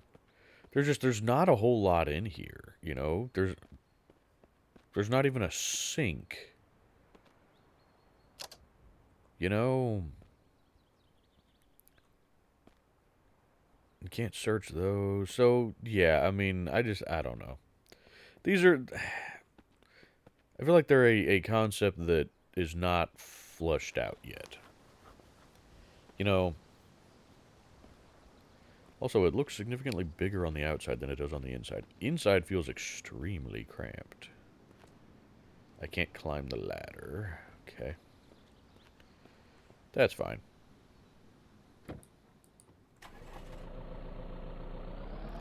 There's not a whole lot in here, you know? There's not even a sink. You know? You can't search those. So, yeah, I mean, I don't know. These are, I feel like they're a concept that is not flushed out yet. You know, also, it looks significantly bigger on the outside than it does on the inside. Inside feels extremely cramped. I can't climb the ladder. Okay. That's fine.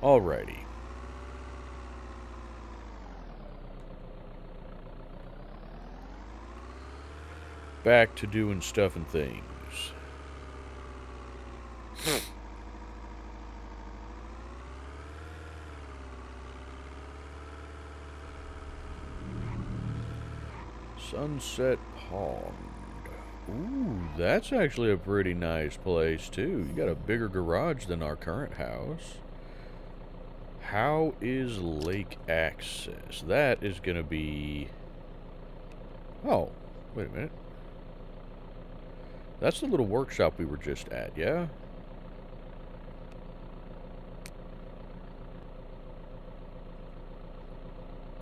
Alrighty. Back to doing stuff and things. Sunset Pond. Ooh, that's actually a pretty nice place, too. You got a bigger garage than our current house. How is lake access? That is going to be... Oh, wait a minute. That's the little workshop we were just at, yeah?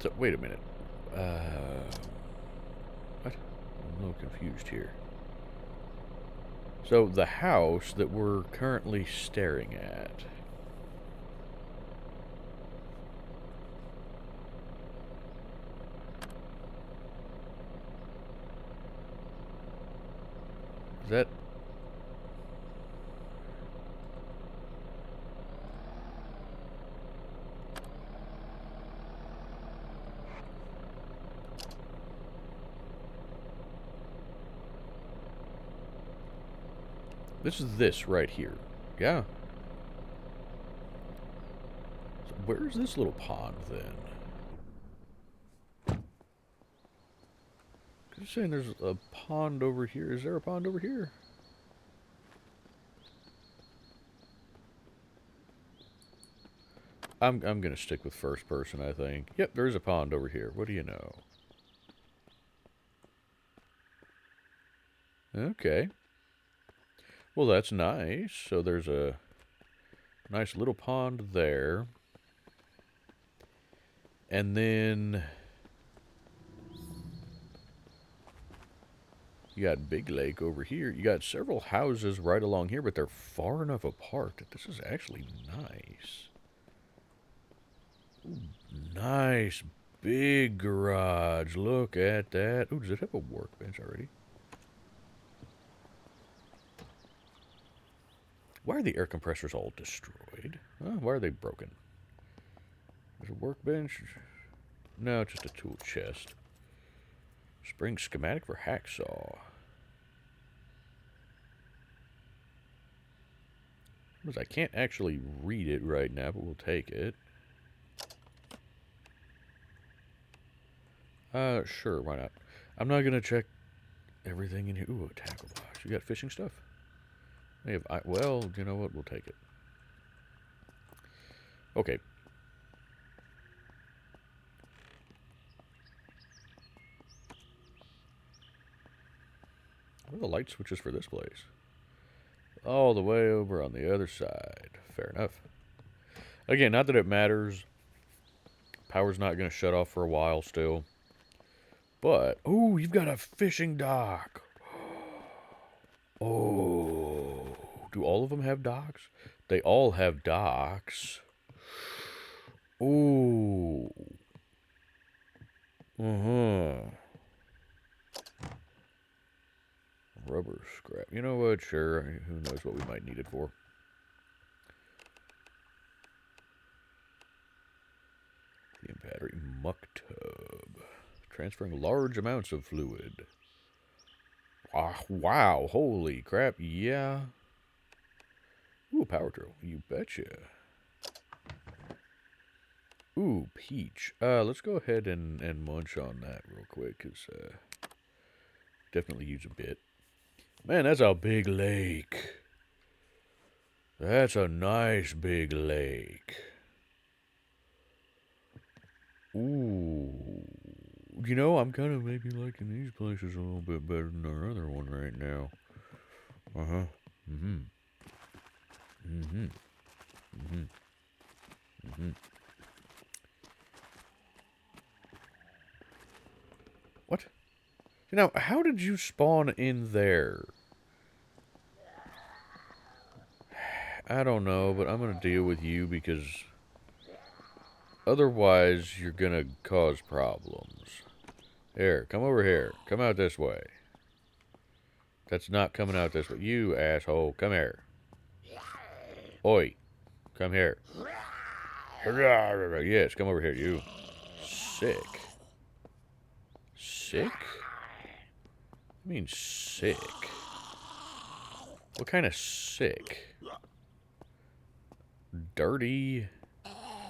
So, wait a minute. What? I'm a little confused here. So, the house that we're currently staring at... Is that... This is this right here. Yeah. So where's this little pond, then? You're saying there's a pond over here. Is there a pond over here? I'm gonna stick with first person, I think. Yep, there's a pond over here. What do you know? Okay. Well, that's nice. So there's a nice little pond there. And then... You got Big Lake over here. You got several houses right along here, but they're far enough apart that this is actually nice. Ooh, nice big garage. Look at that. Ooh, does it have a workbench already? Why are the air compressors all destroyed? Why are they broken? There's a workbench. No, just a tool chest. Spring schematic for hacksaw. I can't actually read it right now, but we'll take it. Sure, why not? I'm not gonna check everything in here. Ooh, a tackle box. You got fishing stuff? Well, you know what? We'll take it. Okay. What are the light switches for this place? All the way over on the other side. Fair enough. Again, not that it matters. Power's not going to shut off for a while still. But, ooh, you've got a fishing dock. Oh, do all of them have docks? They all have docks. Ooh. Rubber scrap. You know what? Sure. Who knows what we might need it for. Lithium battery. Muck tub. Transferring large amounts of fluid. Wow. Holy crap. Yeah. Ooh, power drill. You betcha. Ooh, peach. Let's go ahead and munch on that real quick, because definitely use a bit. Man, that's a big lake. That's a nice big lake. Ooh. You know, I'm kind of maybe liking these places a little bit better than our other one right now. Uh-huh. Mm-hmm. Mm-hmm. Mm-hmm. Mm-hmm. What? Now, how did you spawn in there? I don't know, but I'm gonna deal with you because otherwise you're gonna cause problems. Here, come over here. Come out this way. That's not coming out this way. You asshole, come here. Oi, come here. Yes, come over here, you. Sick. Sick? I mean sick. What kind of sick? Dirty?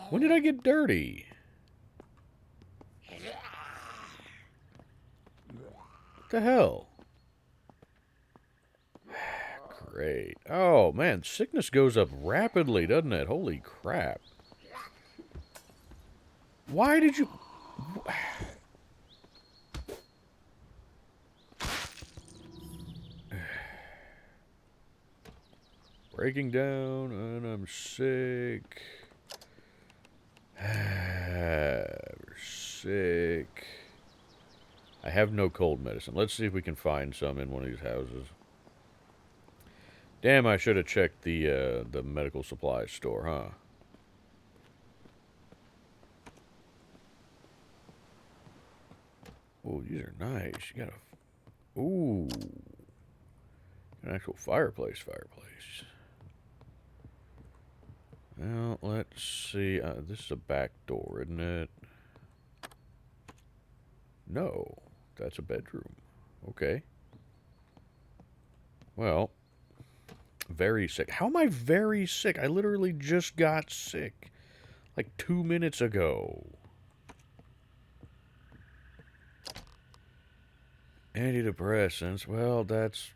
When did I get dirty? What the hell? Great. Oh, man, sickness goes up rapidly, doesn't it? Holy crap. Why did you... Breaking down, and I'm sick. We're sick. I have no cold medicine. Let's see if we can find some in one of these houses. Damn, I should have checked the medical supply store, huh? Oh, these are nice. You got a... Ooh. An actual fireplace. Well, let's see. This is a back door, isn't it? No. That's a bedroom. Okay. Well, very sick. How am I very sick? I literally just got sick. Like 2 minutes ago. Antidepressants. Well, that's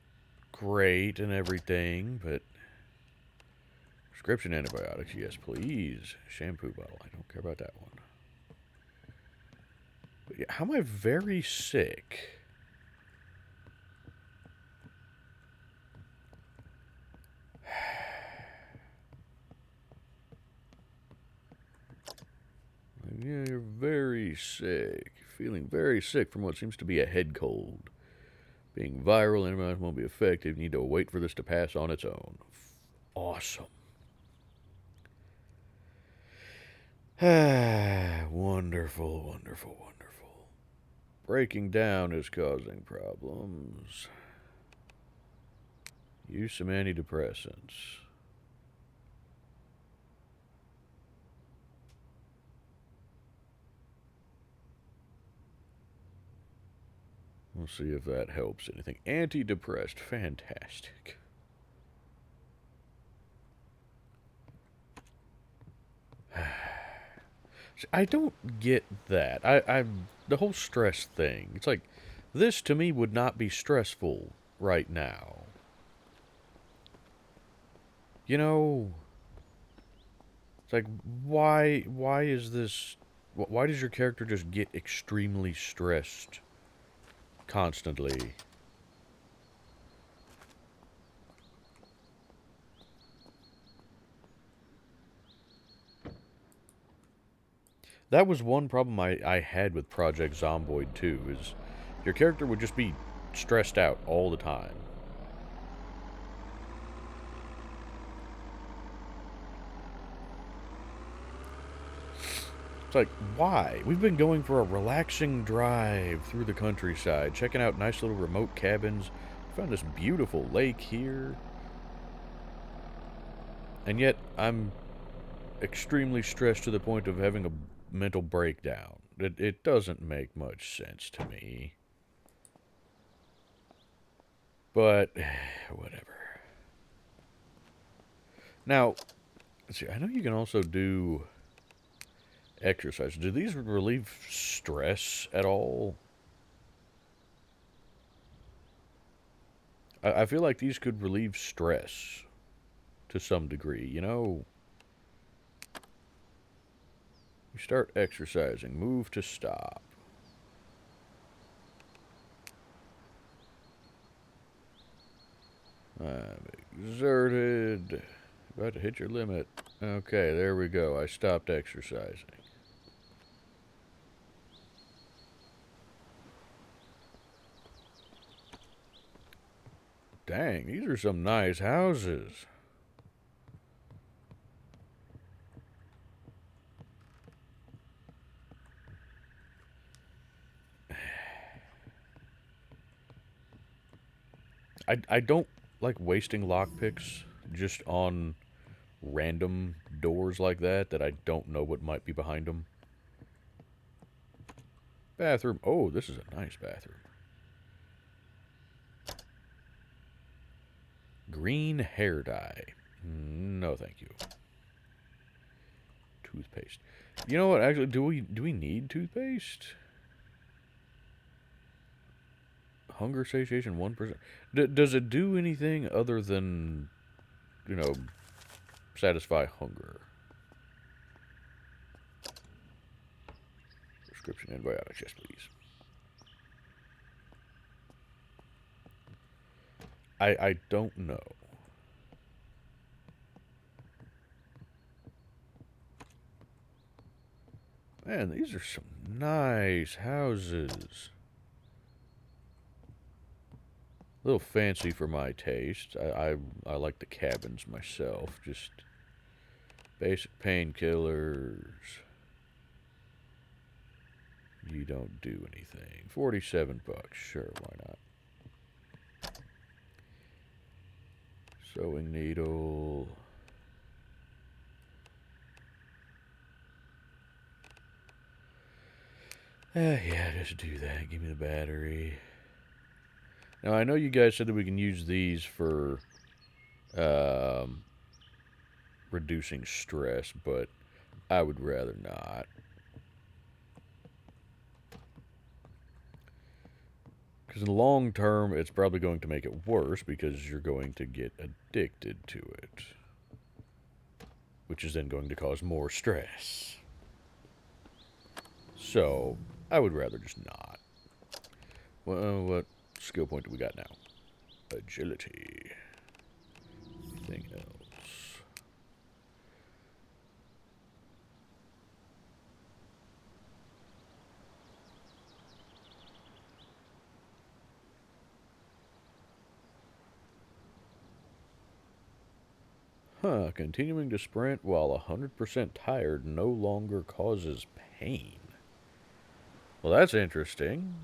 great and everything, but... Prescription antibiotics. Yes, please. Shampoo bottle. I don't care about that one. But yeah, how am I very sick? Yeah, you're very sick. Feeling very sick from what seems to be a head cold. Being viral, antibiotics won't be effective. You need to wait for this to pass on its own. Awesome. Wonderful, wonderful, wonderful. Breaking down is causing problems. Use some antidepressants. We'll see if that helps anything. Antidepressed. Fantastic. I don't get that. The whole stress thing. It's like, this to me would not be stressful right now. You know, it's like, why is this, why does your character just get extremely stressed constantly? That was one problem I had with Project Zomboid 2, is your character would just be stressed out all the time. It's like, why? We've been going for a relaxing drive through the countryside, checking out nice little remote cabins, found this beautiful lake here. And yet, I'm extremely stressed to the point of having a mental breakdown. It doesn't make much sense to me. But, whatever. Now, see, I know you can also do exercise. Do these relieve stress at all? I feel like these could relieve stress to some degree, you know? You start exercising, move to stop. I'm exerted. About to hit your limit. Okay, there we go. I stopped exercising. Dang, these are some nice houses. I don't like wasting lockpicks just on random doors like that I don't know what might be behind them. Bathroom. Oh, this is a nice bathroom. Green hair dye. No, thank you. Toothpaste. You know what? Actually, do we need toothpaste? Hunger satiation 1%. Does it do anything other than, you know, satisfy hunger? Prescription antibiotics, yes, please. I don't know. Man, these are some nice houses. A little fancy for my taste. I like the cabins myself. Just basic painkillers. You don't do anything. 47 bucks. Sure, why not? Sewing needle. Yeah, just do that. Give me the battery. Now, I know you guys said that we can use these for reducing stress, but I would rather not. Because in the long term, it's probably going to make it worse because you're going to get addicted to it. Which is then going to cause more stress. So, I would rather just not. Well, what skill point do we got now? Agility. Anything else? Continuing to sprint while 100% tired no longer causes pain. Well, that's interesting.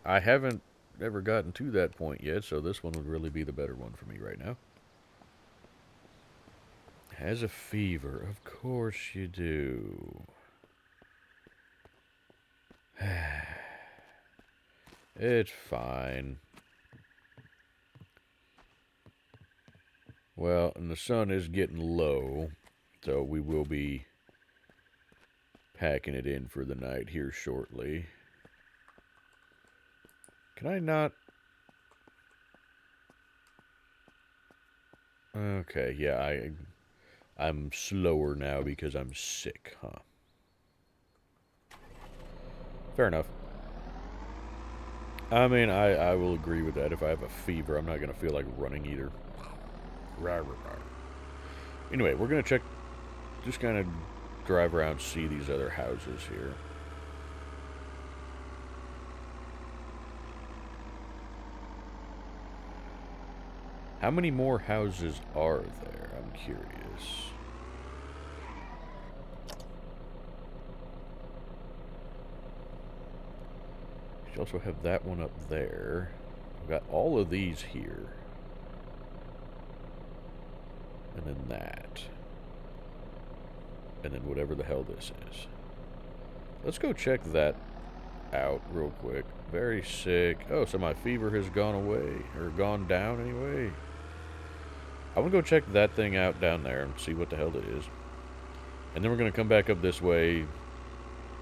I haven't ever gotten to that point yet, so this one would really be the better one for me right now. Has a fever. Of course you do. It's fine. Well, and the sun is getting low, so we will be packing it in for the night here shortly. Can I not? Okay, yeah, I'm slower now because I'm sick, huh? Fair enough. I mean, I will agree with that. If I have a fever, I'm not going to feel like running either. Rawr, rawr, rawr. Anyway, we're going to check, just kind of drive around, see these other houses here. How many more houses are there? I'm curious. You also have that one up there. I've got all of these here. And then that. And then whatever the hell this is. Let's go check that out real quick. Very sick. Oh, so my fever has gone away. Or gone down anyway. I want to go check that thing out down there and see what the hell it is. And then we're going to come back up this way.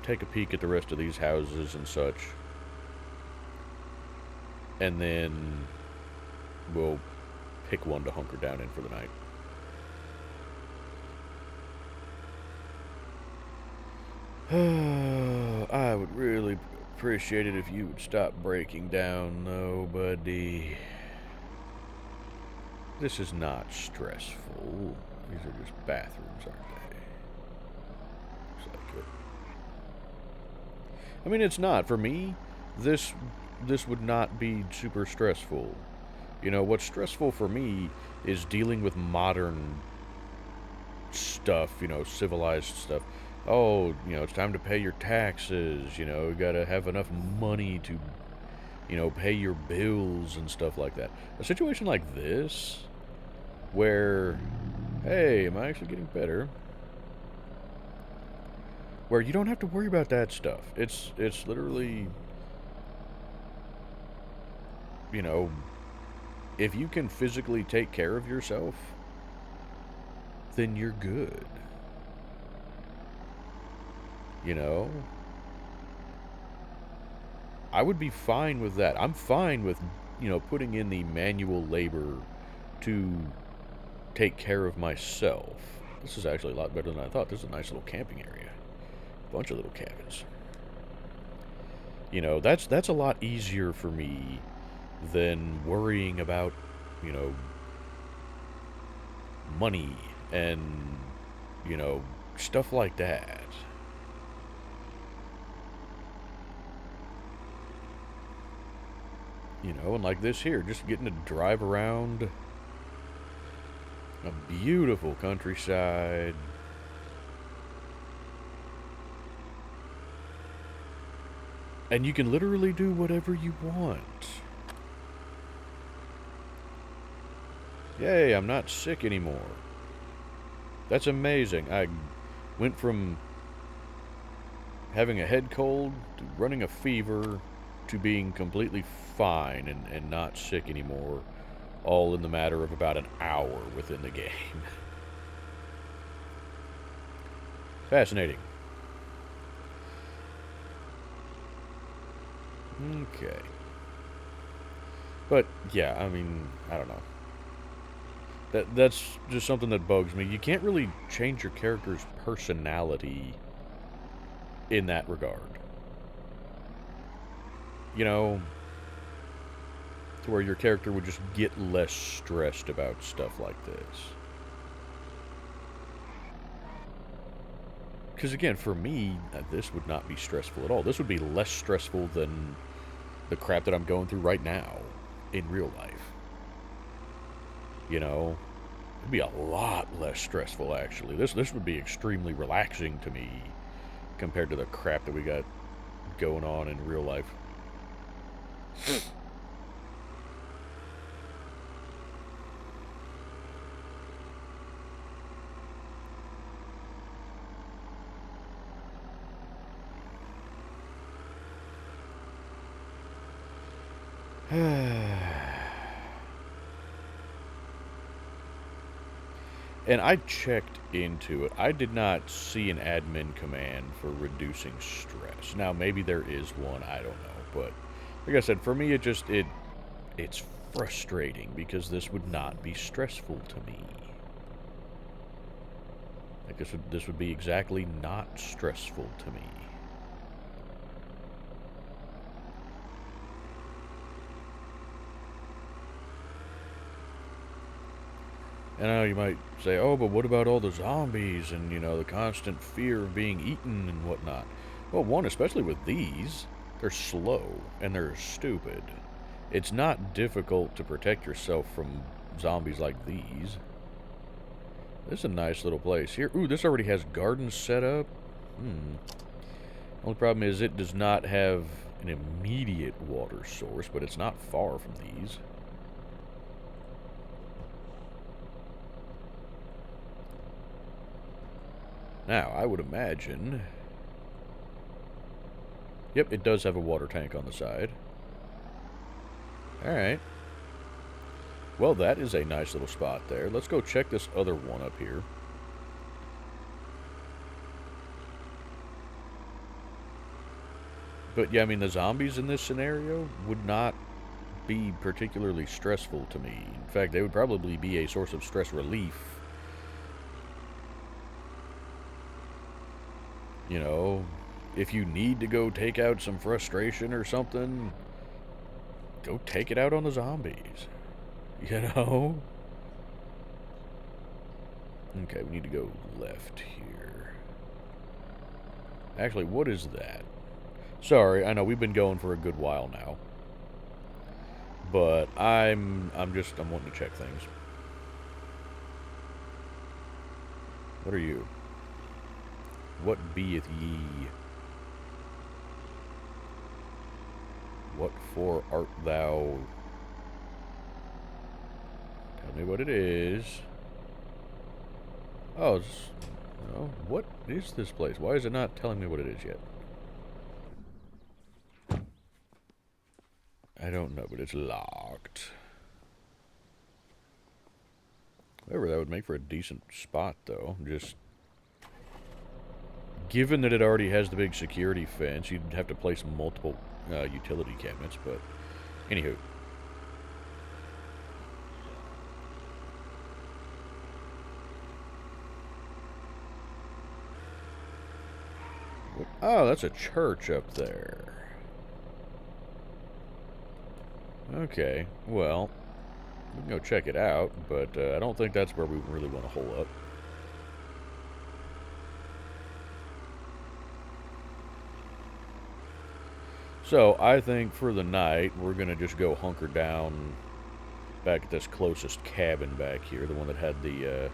Take a peek at the rest of these houses and such. And then we'll pick one to hunker down in for the night. I would really appreciate it if you would stop breaking down, though, buddy. This is not stressful. These are just bathrooms, aren't they? Looks like it. I mean, it's not. For me, this would not be super stressful. You know, what's stressful for me is dealing with modern stuff, you know, civilized stuff. Oh, you know, it's time to pay your taxes, you know, you gotta have enough money to, you know, pay your bills and stuff like that. A situation like this, where, hey, am I actually getting better? Where you don't have to worry about that stuff. It's literally, you know, if you can physically take care of yourself, then you're good. You know? I would be fine with that. I'm fine with, you know, putting in the manual labor to take care of myself. This is actually a lot better than I thought. This is a nice little camping area. Bunch of little cabins. You know, that's a lot easier for me than worrying about, you know, money and, you know, stuff like that. You know, and like this here, just getting to drive around a beautiful countryside. And you can literally do whatever you want. Yay, I'm not sick anymore. That's amazing. I went from having a head cold to running a fever to being completely fine and not sick anymore, all in the matter of about an hour within the game. Fascinating. Okay. But, yeah, I mean, I don't know. That's just something that bugs me. You can't really change your character's personality in that regard. You know, to where your character would just get less stressed about stuff like this. Because again, for me, this would not be stressful at all. This would be less stressful than the crap that I'm going through right now in real life. You know, it'd be a lot less stressful, actually. This would be extremely relaxing to me compared to the crap that we got going on in real life. And I checked into it. I did not see an admin command for reducing stress. Now, maybe there is one, I don't know. But, like I said, for me, it's frustrating because this would not be stressful to me. Like, this would be exactly not stressful to me. And I know you might say, oh, but what about all the zombies and, you know, the constant fear of being eaten and whatnot? Well, one, especially with these, they're slow and they're stupid. It's not difficult to protect yourself from zombies like these. This is a nice little place here. Ooh, this already has gardens set up. Only problem is it does not have an immediate water source, but it's not far from these. Now, I would imagine... Yep, it does have a water tank on the side. Alright. Well, that is a nice little spot there. Let's go check this other one up here. But yeah, I mean, the zombies in this scenario would not be particularly stressful to me. In fact, they would probably be a source of stress relief. You know, if you need to go take out some frustration or something, go take it out on the zombies. You know? Okay, we need to go left here. Actually, what is that? Sorry, I know we've been going for a good while now. But I'm wanting to check things. What are you? What beeth ye? What for art thou? Tell me what it is. Oh, what is this place? Why is it not telling me what it is yet? I don't know, but it's locked. However, that would make for a decent spot, though. Just... Given that it already has the big security fence, you'd have to place multiple utility cabinets, but... Anywho. Oh, that's a church up there. Okay, well, we can go check it out, but I don't think that's where we really want to hole up. So, I think for the night, we're going to just go hunker down back at this closest cabin back here, the one that had the,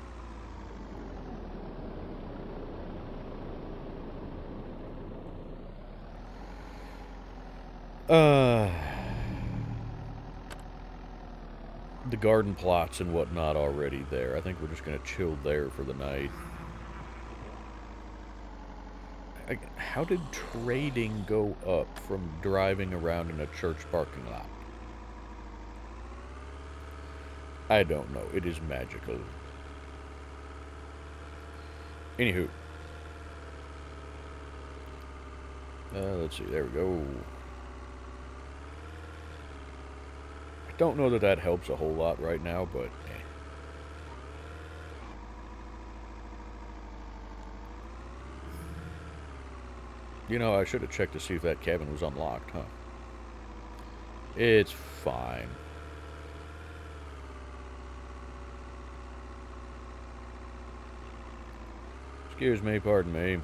the garden plots and whatnot already there. I think we're just going to chill there for the night. How did trading go up from driving around in a church parking lot? I don't know. It is magical. Anywho. Let's see. There we go. I don't know that that helps a whole lot right now, but... You know, I should have checked to see if that cabin was unlocked, huh? It's fine. Excuse me, pardon me.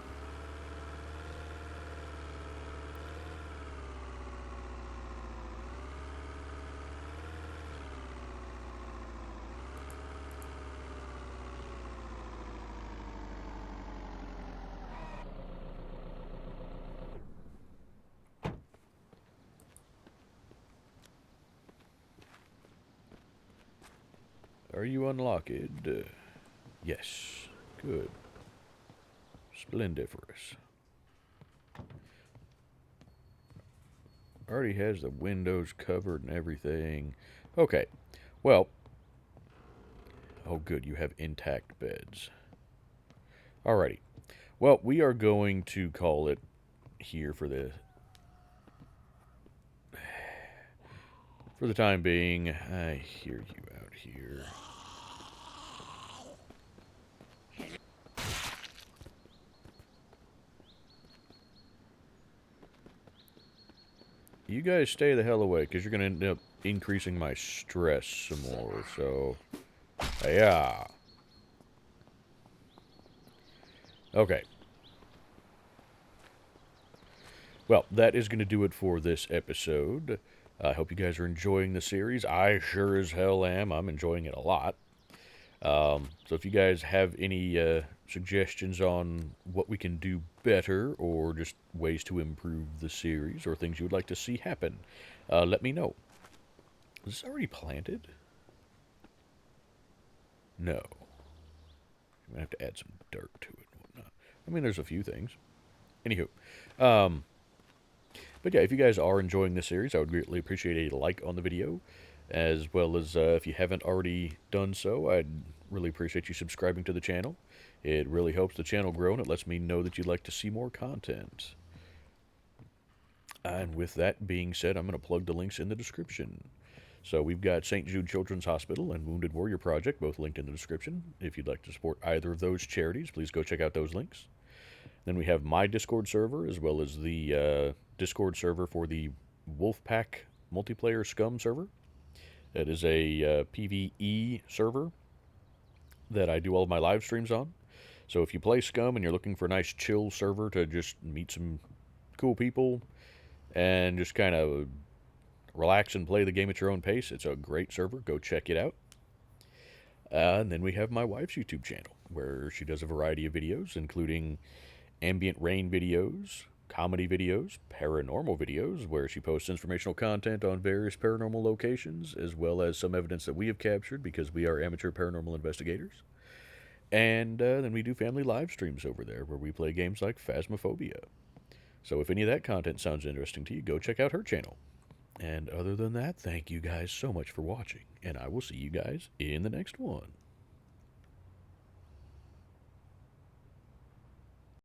Are you unlocked? Yes. Good. Splendiferous. Already has the windows covered and everything. Okay. Well. Oh, good. You have intact beds. Alrighty. Well, we are going to call it here for the... For the time being. I hear you out here. You guys stay the hell away, because you're going to end up increasing my stress some more, so... Yeah. Okay. Well, that is going to do it for this episode. I hope you guys are enjoying the series. I sure as hell am. I'm enjoying it a lot. So if you guys have any suggestions on what we can do better or just ways to improve the series or things you would like to see happen, let me know. Is this already planted? No. I'm going to have to add some dirt to it and whatnot. I mean, there's a few things. Anywho, um, but yeah, if you guys are enjoying this series, I would greatly appreciate a like on the video, as well as if you haven't already done so, I'd really appreciate you subscribing to the channel. It really helps the channel grow, and it lets me know that you'd like to see more content. And with that being said, I'm going to plug the links in the description. So we've got St. Jude Children's Hospital and Wounded Warrior Project, both linked in the description. If you'd like to support either of those charities, please go check out those links. Then we have my Discord server, as well as the Discord server for the Wolfpack multiplayer Scum server. That is a PvE server that I do all of my live streams on. So if you play Scum and you're looking for a nice chill server to just meet some cool people and just kind of relax and play the game at your own pace, it's a great server. Go check it out. And then we have my wife's YouTube channel, where she does a variety of videos, including ambient rain videos, comedy videos, paranormal videos, where she posts informational content on various paranormal locations, as well as some evidence that we have captured because we are amateur paranormal investigators. And then we do family live streams over there, where we play games like Phasmophobia. So if any of that content sounds interesting to you, go check out her channel. And other than that, thank you guys so much for watching, and I will see you guys in the next one.